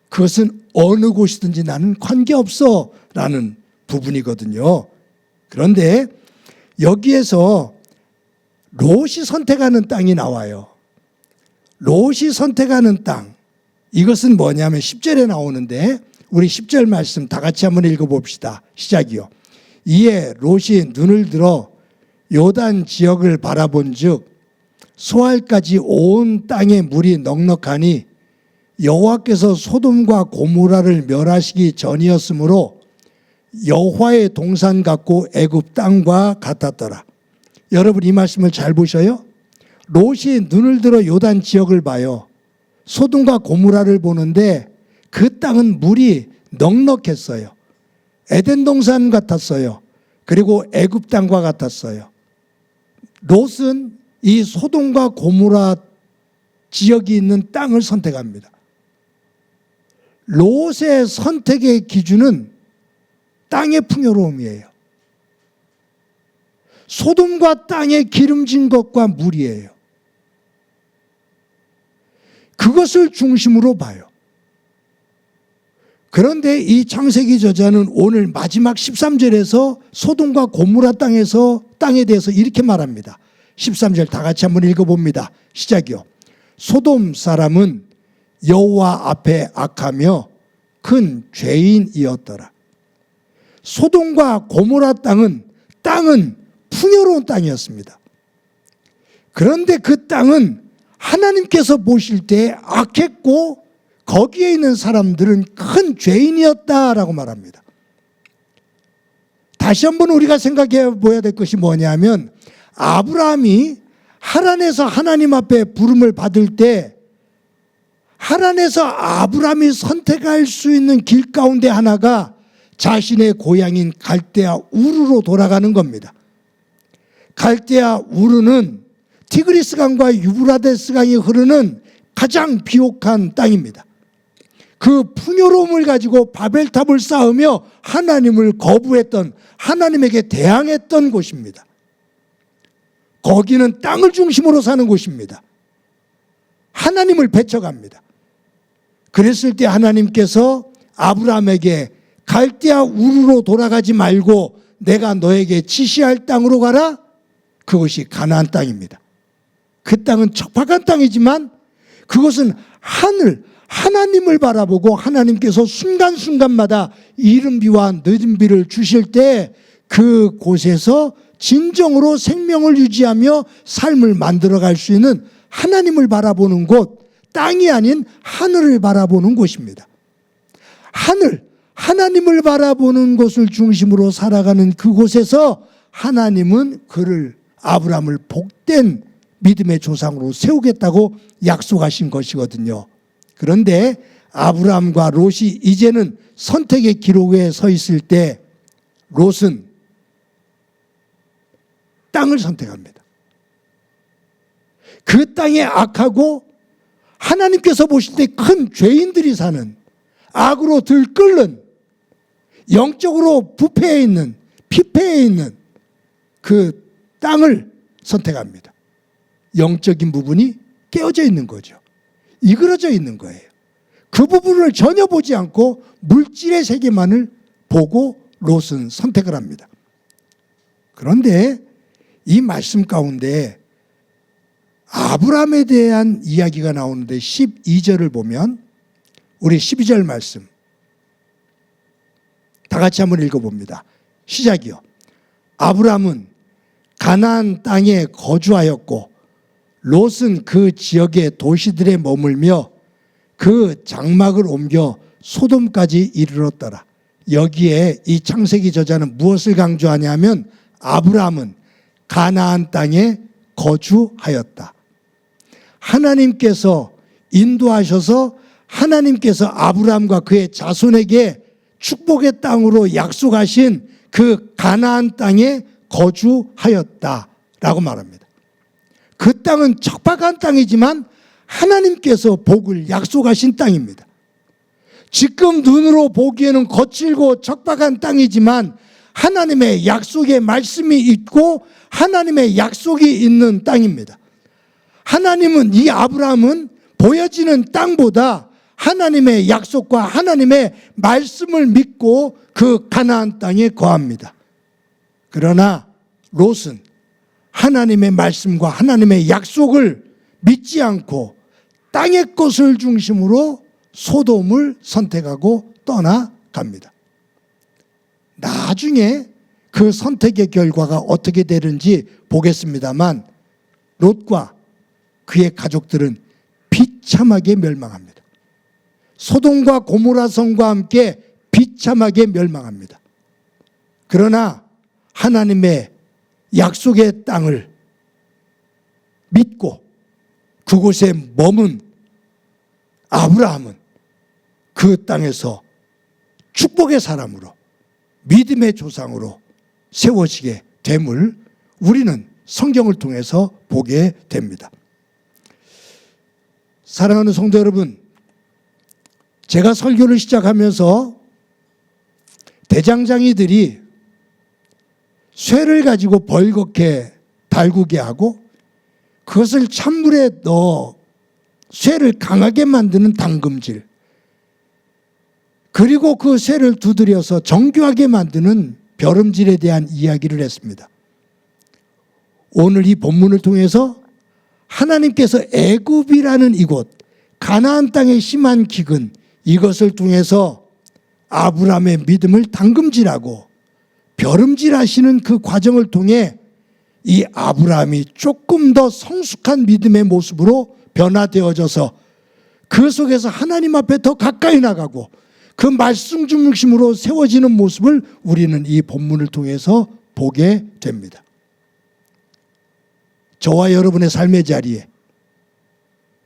그것은 어느 곳이든지 나는 관계없어 라는 부분이거든요. 그런데 여기에서 롯이 선택하는 땅이 나와요. 롯이 선택하는 땅, 이것은 뭐냐면 10절에 나오는데 우리 10절 말씀 다 같이 한번 읽어봅시다. 시작이요. 이에 롯이 눈을 들어 요단 지역을 바라본 즉 소알까지 온 땅에 물이 넉넉하니 여호와께서 소돔과 고모라를 멸하시기 전이었으므로 여호와의 동산 같고 애굽 땅과 같았더라. 여러분, 이 말씀을 잘 보셔요. 롯이 눈을 들어 요단 지역을 봐요. 소돔과 고모라를 보는데 그 땅은 물이 넉넉했어요. 에덴 동산 같았어요. 그리고 애굽 땅과 같았어요. 롯은 이 소돔과 고모라 지역이 있는 땅을 선택합니다. 롯의 선택의 기준은 땅의 풍요로움이에요. 소돔과 땅의 기름진 것과 물이에요. 그것을 중심으로 봐요. 그런데 이 창세기 저자는 오늘 마지막 13절에서 소돔과 고모라 땅에 대해서 이렇게 말합니다. 13절 다 같이 한번 읽어봅니다. 시작이요. 소돔 사람은 여호와 앞에 악하며 큰 죄인이었더라. 소돔과 고모라 땅은 풍요로운 땅이었습니다. 그런데 그 땅은 하나님께서 보실 때 악했고 거기에 있는 사람들은 큰 죄인이었다라고 말합니다. 다시 한번 우리가 생각해 보아야 될 것이 뭐냐면 아브라함이 하란에서 하나님 앞에 부름을 받을 때 하란에서 아브라함이 선택할 수 있는 길 가운데 하나가 자신의 고향인 갈대아 우르로 돌아가는 겁니다. 갈대아 우르는 티그리스 강과 유브라데스 강이 흐르는 가장 비옥한 땅입니다. 그 풍요로움을 가지고 바벨탑을 쌓으며 하나님을 거부했던, 하나님에게 대항했던 곳입니다. 거기는 땅을 중심으로 사는 곳입니다. 하나님을 배척합니다. 그랬을 때 하나님께서 아브라함에게 갈대아 우르로 돌아가지 말고 내가 너에게 지시할 땅으로 가라. 그것이 가나안 땅입니다. 그 땅은 척박한 땅이지만 그것은 하나님을 바라보고 하나님께서 순간순간마다 이른 비와 늦은 비를 주실 때 그곳에서 진정으로 생명을 유지하며 삶을 만들어갈 수 있는 하나님을 바라보는 곳, 땅이 아닌 하늘을 바라보는 곳입니다. 하늘, 하나님을 바라보는 곳을 중심으로 살아가는 그곳에서 하나님은 그를, 아브라함을 복된 믿음의 조상으로 세우겠다고 약속하신 것이거든요. 그런데 아브라함과 롯이 이제는 선택의 기로에 서 있을 때 롯은 땅을 선택합니다. 그 땅에 악하고 하나님께서 보실 때 큰 죄인들이 사는, 악으로 들끓는, 영적으로 부패해 있는, 피폐해 있는 그 땅을 선택합니다. 영적인 부분이 깨어져 있는 거죠. 이그러져 있는 거예요. 그 부분을 전혀 보지 않고 물질의 세계만을 보고 롯은 선택을 합니다. 그런데 이 말씀 가운데 아브라함에 대한 이야기가 나오는데 12절을 보면, 우리 12절 말씀 다 같이 한번 읽어봅니다. 시작이요. 아브라함은 가나안 땅에 거주하였고 롯은 그 지역의 도시들에 머물며 그 장막을 옮겨 소돔까지 이르렀더라. 여기에 이 창세기 저자는 무엇을 강조하냐면 아브라함은 가나안 땅에 거주하였다. 하나님께서 인도하셔서 하나님께서 아브라함과 그의 자손에게 축복의 땅으로 약속하신 그 가나안 땅에 거주하였다라고 말합니다. 그 땅은 척박한 땅이지만 하나님께서 복을 약속하신 땅입니다. 지금 눈으로 보기에는 거칠고 척박한 땅이지만 하나님의 약속의 말씀이 있고 하나님의 약속이 있는 땅입니다. 하나님은, 이 아브라함은 보여지는 땅보다 하나님의 약속과 하나님의 말씀을 믿고 그 가나안 땅에 거합니다. 그러나 롯은 하나님의 말씀과 하나님의 약속을 믿지 않고 땅의 것을 중심으로 소돔을 선택하고 떠나갑니다. 나중에 그 선택의 결과가 어떻게 되는지 보겠습니다만 롯과 그의 가족들은 비참하게 멸망합니다. 소돔과 고모라 성과 함께 비참하게 멸망합니다. 그러나 하나님의 약속의 땅을 믿고 그곳에 머문 아브라함은 그 땅에서 축복의 사람으로, 믿음의 조상으로 세워지게 됨을 우리는 성경을 통해서 보게 됩니다. 사랑하는 성도 여러분, 제가 설교를 시작하면서 대장장이들이 쇠를 가지고 벌겋게 달구게 하고 그것을 찬물에 넣어 쇠를 강하게 만드는 당금질, 그리고 그 쇠를 두드려서 정교하게 만드는 벼름질에 대한 이야기를 했습니다. 오늘 이 본문을 통해서 하나님께서 애굽이라는 이곳, 가나안 땅에 심한 기근, 이것을 통해서 아브라함의 믿음을 당금질하고 벼름질하시는 그 과정을 통해 이 아브라함이 조금 더 성숙한 믿음의 모습으로 변화되어져서 그 속에서 하나님 앞에 더 가까이 나가고 그 말씀 중심으로 세워지는 모습을 우리는 이 본문을 통해서 보게 됩니다. 저와 여러분의 삶의 자리에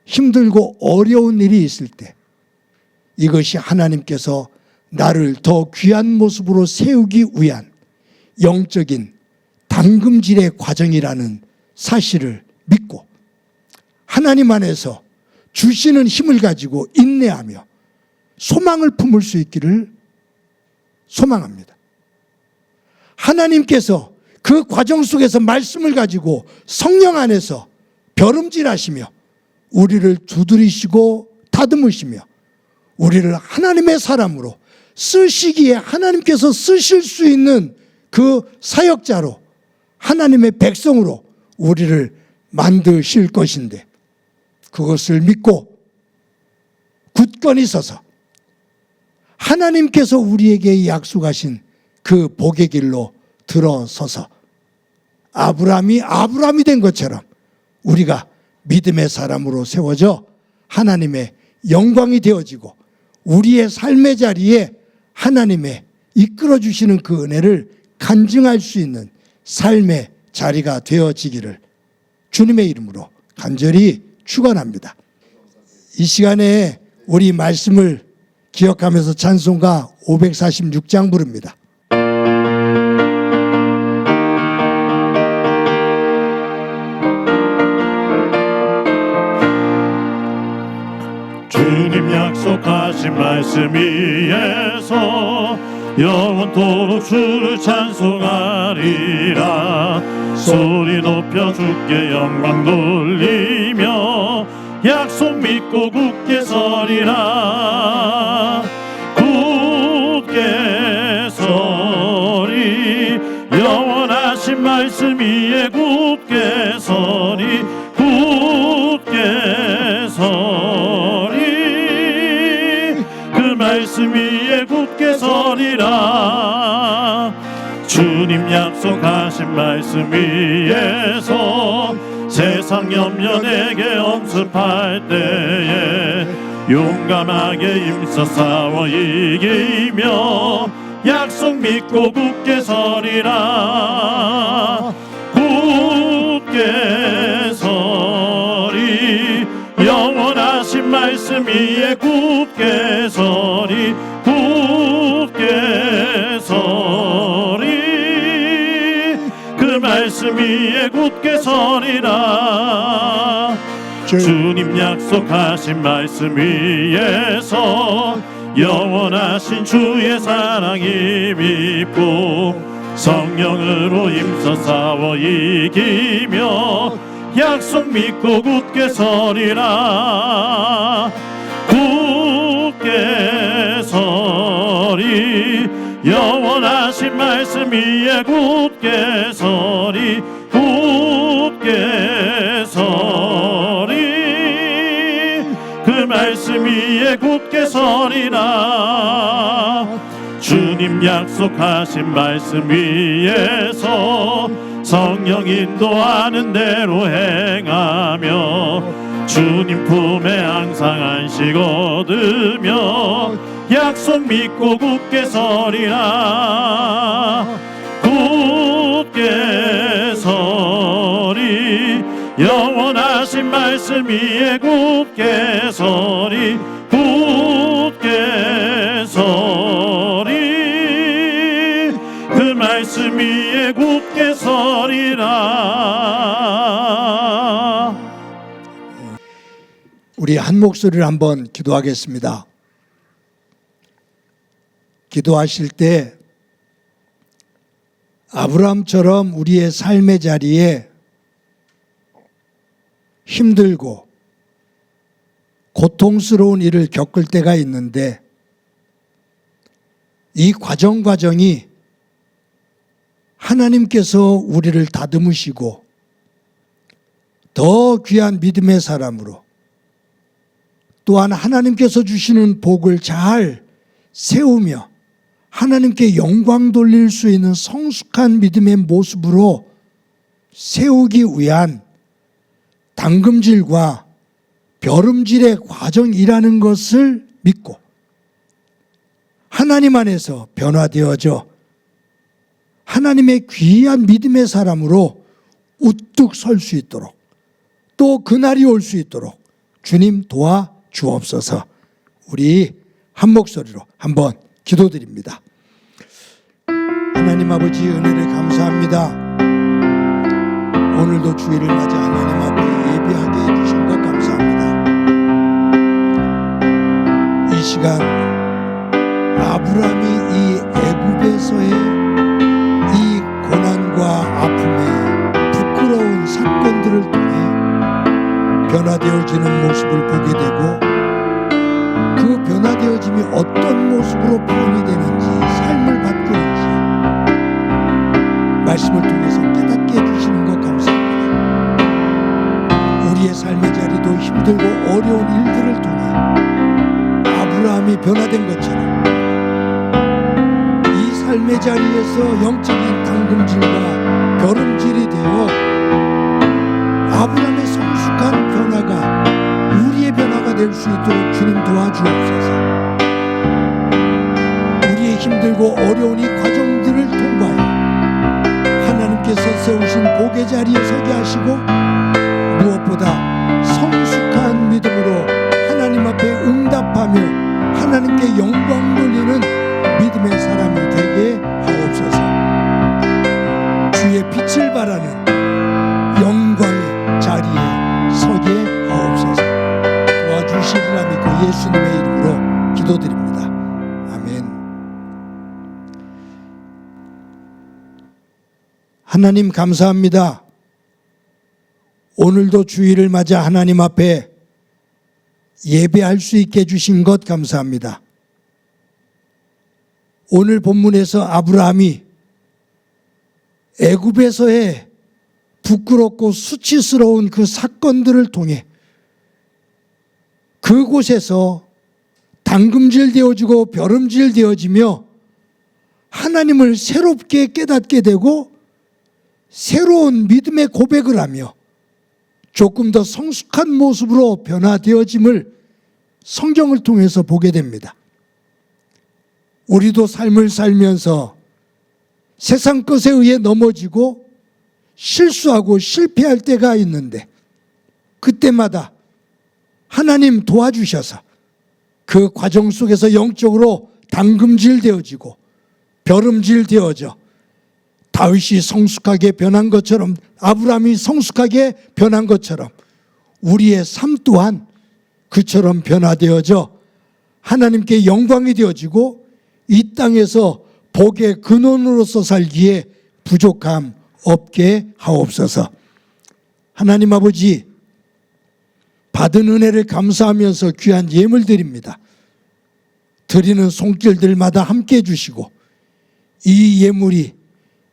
힘들고 어려운 일이 있을 때 이것이 하나님께서 나를 더 귀한 모습으로 세우기 위한 영적인 당금질의 과정이라는 사실을 믿고 하나님 안에서 주시는 힘을 가지고 인내하며 소망을 품을 수 있기를 소망합니다. 하나님께서 그 과정 속에서 말씀을 가지고 성령 안에서 벼름질하시며 우리를 두드리시고 다듬으시며 우리를 하나님의 사람으로 쓰시기에 하나님께서 쓰실 수 있는 그 사역자로, 하나님의 백성으로 우리를 만드실 것인데 그것을 믿고 굳건히 서서 하나님께서 우리에게 약속하신 그 복의 길로 들어서서 아브라함이 된 것처럼 우리가 믿음의 사람으로 세워져 하나님의 영광이 되어지고 우리의 삶의 자리에 하나님의 이끌어 주시는 그 은혜를 간증할 수 있는 삶의 자리가 되어지기를 주님의 이름으로 간절히 축원합니다. 이 시간에 우리 말씀을 기억하면서 찬송가 546장 부릅니다. 주님 약속하신 말씀 위에서 영원토록 주를 찬송하리라. 소리 높여 주께 영광 돌리며 약속 믿고 굳게 서리라. 굳게 서리 영원하신 말씀 위에 굳게 서리 굳게 서리 그 말씀 위에 굳게 서리라. 주님 약속하신 말씀 위에서 세상 염려 내게 엄습할 때에 용감하게 힘써 싸워 이기며 약속 믿고 굳게 서리라. 굳게 서리 영원하신 말씀 위에 굳게 서리 굳게 서리 그 말씀 위에 굳게 서리라. 주님 약속하신 말씀 위에서 영원하신 주의 사랑이 믿고 성령으로 힘써 싸워 이기며 약속 믿고 굳게 서리라. 굳게 서리 영원하신 말씀 위에 굳게 서리 굳게 서리 그 말씀 위에 굳게 서리라. 주님 약속하신 말씀 위에서 성령 인도하는 대로 행하며 주님 품에 항상 안식 얻으며 약속 믿고 굳게 서리라. 굳게 서리 영원하신 말씀 위에 굳게 서리 굳게 서리 그 말씀 위에 굳게 서리라. 우리 한 목소리를 한번 기도하겠습니다. 기도하실 때 아브라함처럼 우리의 삶의 자리에 힘들고 고통스러운 일을 겪을 때가 있는데 이 과정이 하나님께서 우리를 다듬으시고 더 귀한 믿음의 사람으로 또한 하나님께서 주시는 복을 잘 세우며 하나님께 영광 돌릴 수 있는 성숙한 믿음의 모습으로 세우기 위한 당금질과 벼름질의 과정이라는 것을 믿고 하나님 안에서 변화되어져 하나님의 귀한 믿음의 사람으로 우뚝 설 수 있도록 또 그날이 올 수 있도록 주님 도와 주옵소서. 우리 한 목소리로 한번 기도드립니다. 하나님 아버지 은혜를 감사합니다. 오늘도 주일을 맞아 하나님 앞에 예배하게 해주신 것 감사합니다. 이 시간 아브라함이 이 애굽에서의 이 고난과 아픔의 부끄러운 사건들을 통해 변화되어지는 모습을 보게 되고 그 변화되어짐이 어떤 모습으로 표현이 되는지 삶을 바꾸는지 말씀을 통해서 깨닫게 해주시는 것 감사합니다. 우리의 삶의 자리도 힘들고 어려운 일들을 통해 아브라함이 변화된 것처럼 이 삶의 자리에서 영적인 당금질과 벼름질이 되어 아브라함의 성숙한 변화가 우리의 변화가 될 수 있도록 주님 도와주옵소서. 그리고 어려운 이 과정들을 통과해 하나님께서 세우신 복의 자리에 서게 하시고 무엇보다 성숙한 믿음으로 하나님 앞에 응답하며 하나님께 영광 돌리는 믿음의 사람이 되게 하옵소서. 주의 빛을 바라는 영광의 자리에 서게 하옵소서. 도와주시리라 믿고 예수님의 이름으로 기도드립니다. 아멘. 하나님 감사합니다. 오늘도 주일을 맞아 하나님 앞에 예배할 수 있게 해주신 것 감사합니다. 오늘 본문에서 아브라함이 애굽에서의 부끄럽고 수치스러운 그 사건들을 통해 그곳에서 당금질 되어지고 벼름질 되어지며 하나님을 새롭게 깨닫게 되고 새로운 믿음의 고백을 하며 조금 더 성숙한 모습으로 변화되어짐을 성경을 통해서 보게 됩니다. 우리도 삶을 살면서 세상 것에 의해 넘어지고 실수하고 실패할 때가 있는데 그때마다 하나님 도와주셔서 그 과정 속에서 영적으로 당금질 되어지고 벼름질 되어져 다윗이 성숙하게 변한 것처럼 아브라함이 성숙하게 변한 것처럼 우리의 삶 또한 그처럼 변화되어져 하나님께 영광이 되어지고 이 땅에서 복의 근원으로서 살기에 부족함 없게 하옵소서. 하나님 아버지, 받은 은혜를 감사하면서 귀한 예물 드립니다. 드리는 손길들마다 함께 해주시고 이 예물이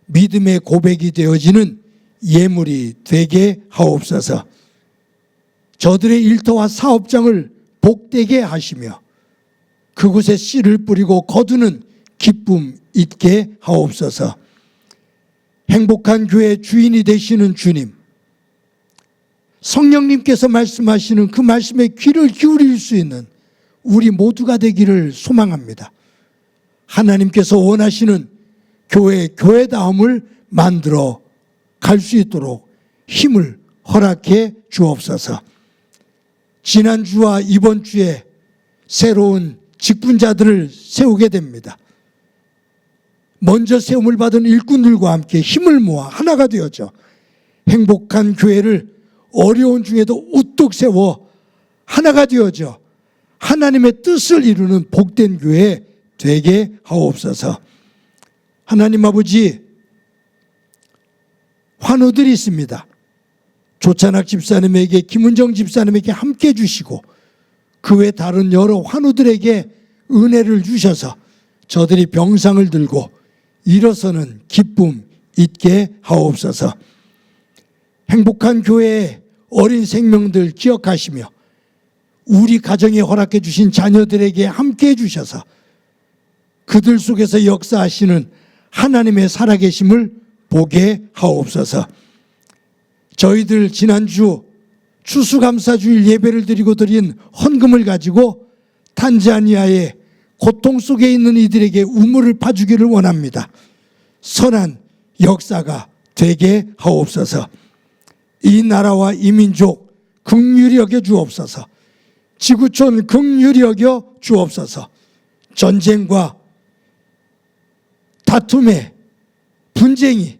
믿음의 고백이 되어지는 예물이 되게 하옵소서. 저들의 일터와 사업장을 복되게 하시며 그곳에 씨를 뿌리고 거두는 기쁨 있게 하옵소서. 행복한 교회 주인이 되시는 주님, 성령님께서 말씀하시는 그 말씀에 귀를 기울일 수 있는 우리 모두가 되기를 소망합니다. 하나님께서 원하시는 교회다움을 만들어 갈 수 있도록 힘을 허락해 주옵소서. 지난주와 이번 주에 새로운 직분자들을 세우게 됩니다. 먼저 세움을 받은 일꾼들과 함께 힘을 모아 하나가 되어져 행복한 교회를 어려운 중에도 우뚝 세워 하나가 되어져 하나님의 뜻을 이루는 복된 교회 되게 하옵소서. 하나님 아버지, 환우들이 있습니다. 조찬학 집사님에게, 김은정 집사님에게 함께 해주시고 그 외 다른 여러 환우들에게 은혜를 주셔서 저들이 병상을 들고 일어서는 기쁨 있게 하옵소서. 행복한 교회의 어린 생명들 기억하시며 우리 가정에 허락해 주신 자녀들에게 함께 해주셔서 그들 속에서 역사하시는 하나님의 살아계심을 보게 하옵소서. 저희들 지난주 추수감사주일 예배를 드리고 드린 헌금을 가지고 탄자니아의 고통 속에 있는 이들에게 우물을 파주기를 원합니다. 선한 역사가 되게 하옵소서. 이 나라와 이 민족 긍휼히 여겨 주옵소서. 지구촌 긍휼히 여겨 주옵소서. 전쟁과 다툼의 분쟁이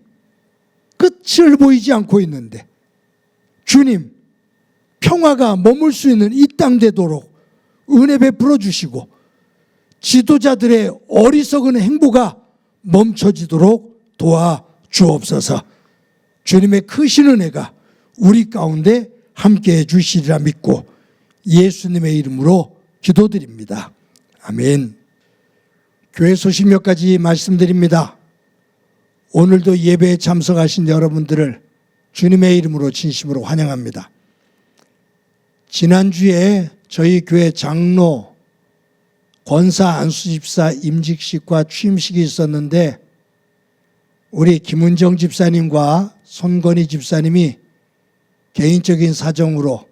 끝을 보이지 않고 있는데 주님, 평화가 머물 수 있는 이 땅 되도록 은혜 베풀어 주시고 지도자들의 어리석은 행보가 멈춰지도록 도와 주옵소서. 주님의 크신 은혜가 우리 가운데 함께해 주시리라 믿고 예수님의 이름으로 기도드립니다. 아멘. 교회 소식 몇 가지 말씀드립니다. 오늘도 예배에 참석하신 여러분들을 주님의 이름으로 진심으로 환영합니다. 지난주에 저희 교회 장로 권사 안수집사 임직식과 취임식이 있었는데 우리 김은정 집사님과 손건희 집사님이 개인적인 사정으로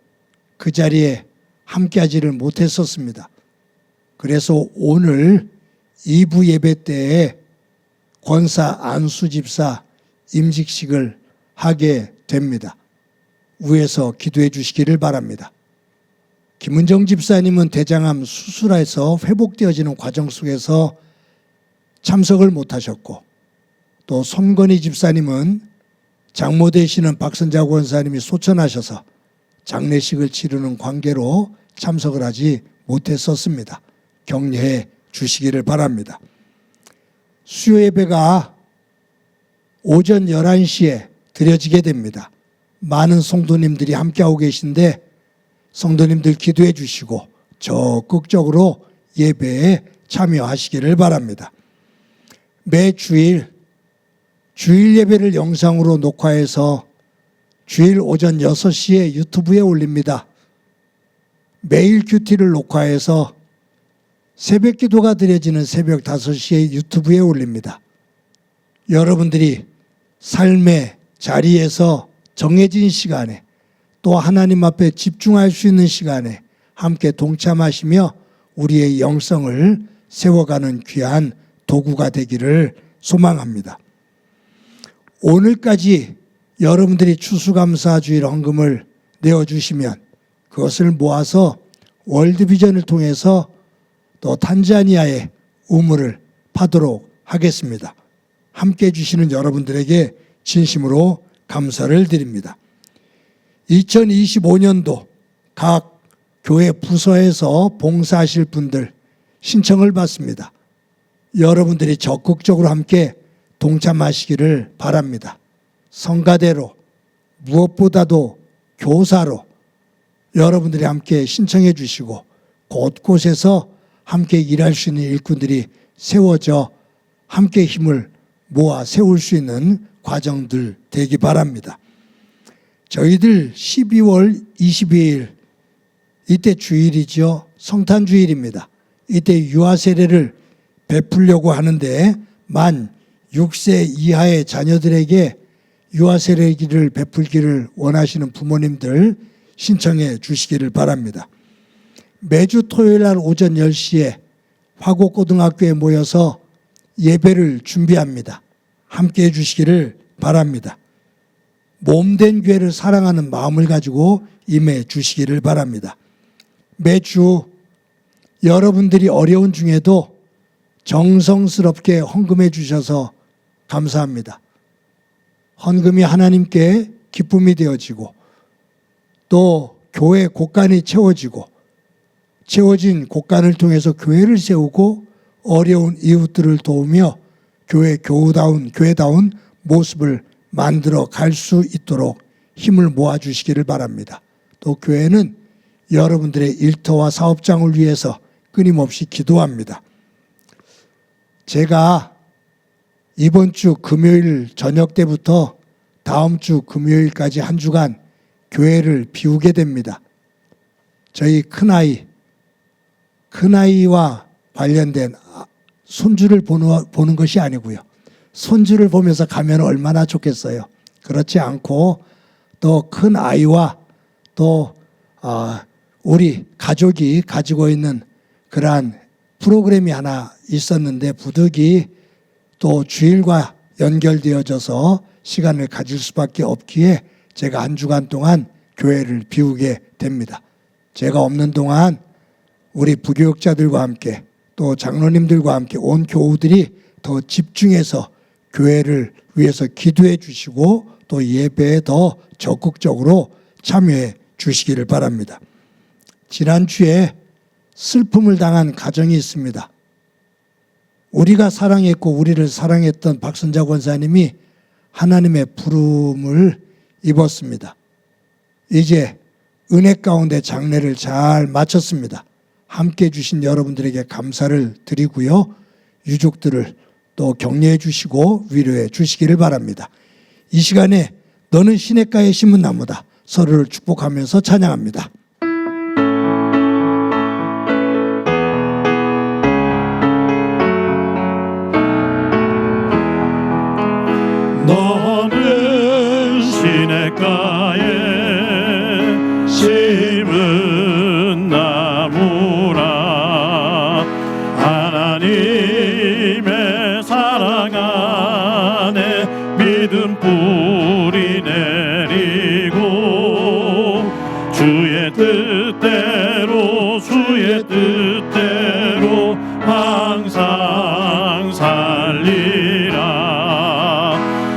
그 자리에 함께하지를 못했었습니다. 그래서 오늘 2부 예배 때에 권사 안수 집사 임직식을 하게 됩니다. 위에서 기도해 주시기를 바랍니다. 김은정 집사님은 대장암 수술해서 회복되어지는 과정 속에서 참석을 못하셨고, 또 손건희 집사님은 장모 되시는 박선자 권사님이 소천하셔서 장례식을 치르는 관계로 참석을 하지 못했었습니다. 격려해 주시기를 바랍니다. 수요 예배가 오전 11시에 드려지게 됩니다. 많은 성도님들이 함께하고 계신데 성도님들 기도해 주시고 적극적으로 예배에 참여하시기를 바랍니다. 매 주일 예배를 영상으로 녹화해서 주일 오전 6시에 유튜브에 올립니다. 매일 큐티를 녹화해서 새벽 기도가 드려지는 새벽 5시에 유튜브에 올립니다. 여러분들이 삶의 자리에서 정해진 시간에 또 하나님 앞에 집중할 수 있는 시간에 함께 동참하시며 우리의 영성을 세워가는 귀한 도구가 되기를 소망합니다. 오늘까지 여러분들이 추수감사주일 헌금을 내어주시면 그것을 모아서 월드비전을 통해서 또 탄자니아의 우물을 파도록 하겠습니다. 함께 해주시는 여러분들에게 진심으로 감사를 드립니다. 2025년도 각 교회 부서에서 봉사하실 분들 신청을 받습니다. 여러분들이 적극적으로 함께 동참하시기를 바랍니다. 성가대로 무엇보다도 교사로 여러분들이 함께 신청해 주시고 곳곳에서 함께 일할 수 있는 일꾼들이 세워져 함께 힘을 모아 세울 수 있는 과정들 되기 바랍니다. 저희들 12월 22일 이때 주일이죠. 성탄주일입니다. 이때 유아 세례를 베풀려고 하는데 만 6세 이하의 자녀들에게 유아 세례기를 베풀기를 원하시는 부모님들 신청해 주시기를 바랍니다. 매주 토요일 날 오전 10시에 화곡고등학교에 모여서 예배를 준비합니다. 함께 해 주시기를 바랍니다. 몸된 교회를 사랑하는 마음을 가지고 임해 주시기를 바랍니다. 매주 여러분들이 어려운 중에도 정성스럽게 헌금해 주셔서 감사합니다. 헌금이 하나님께 기쁨이 되어지고 또 교회 곳간이 채워지고 채워진 곳간을 통해서 교회를 세우고 어려운 이웃들을 도우며 교회다운 모습을 만들어 갈 수 있도록 힘을 모아주시기를 바랍니다. 또 교회는 여러분들의 일터와 사업장을 위해서 끊임없이 기도합니다. 제가 이번 주 금요일 저녁 때부터 다음 주 금요일까지 한 주간 교회를 비우게 됩니다. 저희 큰아이와 관련된 손주를 보는 것이 아니고요. 손주를 보면서 가면 얼마나 좋겠어요. 그렇지 않고 또 큰아이와 또 우리 가족이 가지고 있는 그러한 프로그램이 하나 있었는데 부득이 또 주일과 연결되어져서 시간을 가질 수밖에 없기에 제가 한 주간 동안 교회를 비우게 됩니다. 제가 없는 동안 우리 부교육자들과 함께 또 장로님들과 함께 온 교우들이 더 집중해서 교회를 위해서 기도해 주시고 또 예배에 더 적극적으로 참여해 주시기를 바랍니다. 지난주에 슬픔을 당한 가정이 있습니다. 우리가 사랑했고 우리를 사랑했던 박선자 권사님이 하나님의 부름을 입었습니다. 이제 은혜 가운데 장례를 잘 마쳤습니다. 함께 해주신 여러분들에게 감사를 드리고요. 유족들을 또 격려해 주시고 위로해 주시기를 바랍니다. 이 시간에 너는 시냇가에 심은 나무다. 서로를 축복하면서 찬양합니다. 너는 시냇가에 심은 나무라 하나님 뜻대로 주의 뜻대로 항상 살리라.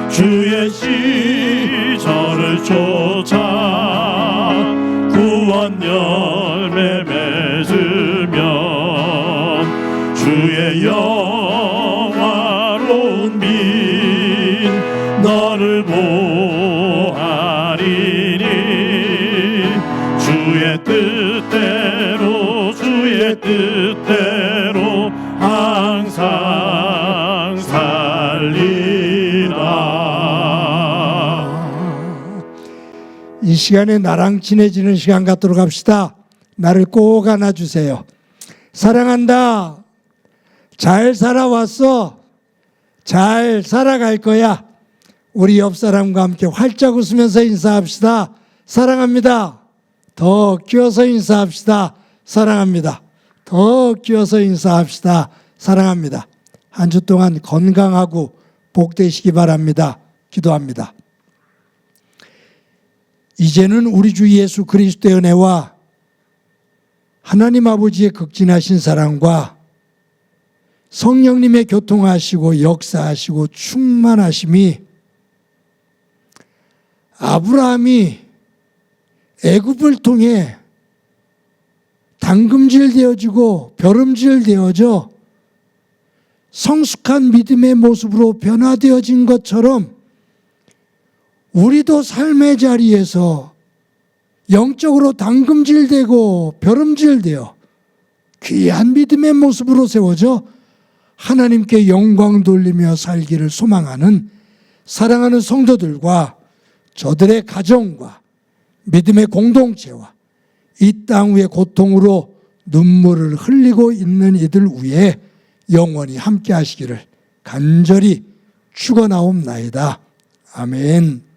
주의 시절을 쫓아 구원 열매 맺으면 주의 영화로운 민 너를 보하리니. 주의 뜻대로 항상 살리라. 이 시간에 나랑 친해지는 시간 갖도록 합시다. 나를 꼭 안아주세요. 사랑한다. 잘 살아왔어. 잘 살아갈 거야. 우리 옆 사람과 함께 활짝 웃으면서 인사합시다. 사랑합니다. 더 끼워서 인사합시다. 사랑합니다. 더 끼워서 인사합시다. 사랑합니다. 한 주 동안 건강하고 복되시기 바랍니다. 기도합니다. 이제는 우리 주 예수 그리스도의 은혜와 하나님 아버지의 극진하신 사랑과 성령님의 교통하시고 역사하시고 충만하심이 아브라함이 애굽을 통해 당금질 되어지고 벼름질 되어져 성숙한 믿음의 모습으로 변화되어진 것처럼 우리도 삶의 자리에서 영적으로 당금질되고 벼름질되어 귀한 믿음의 모습으로 세워져 하나님께 영광 돌리며 살기를 소망하는 사랑하는 성도들과 저들의 가정과 믿음의 공동체와 이 땅 위의 고통으로 눈물을 흘리고 있는 이들 위에 영원히 함께 하시기를 간절히 축원하옵나이다. 아멘.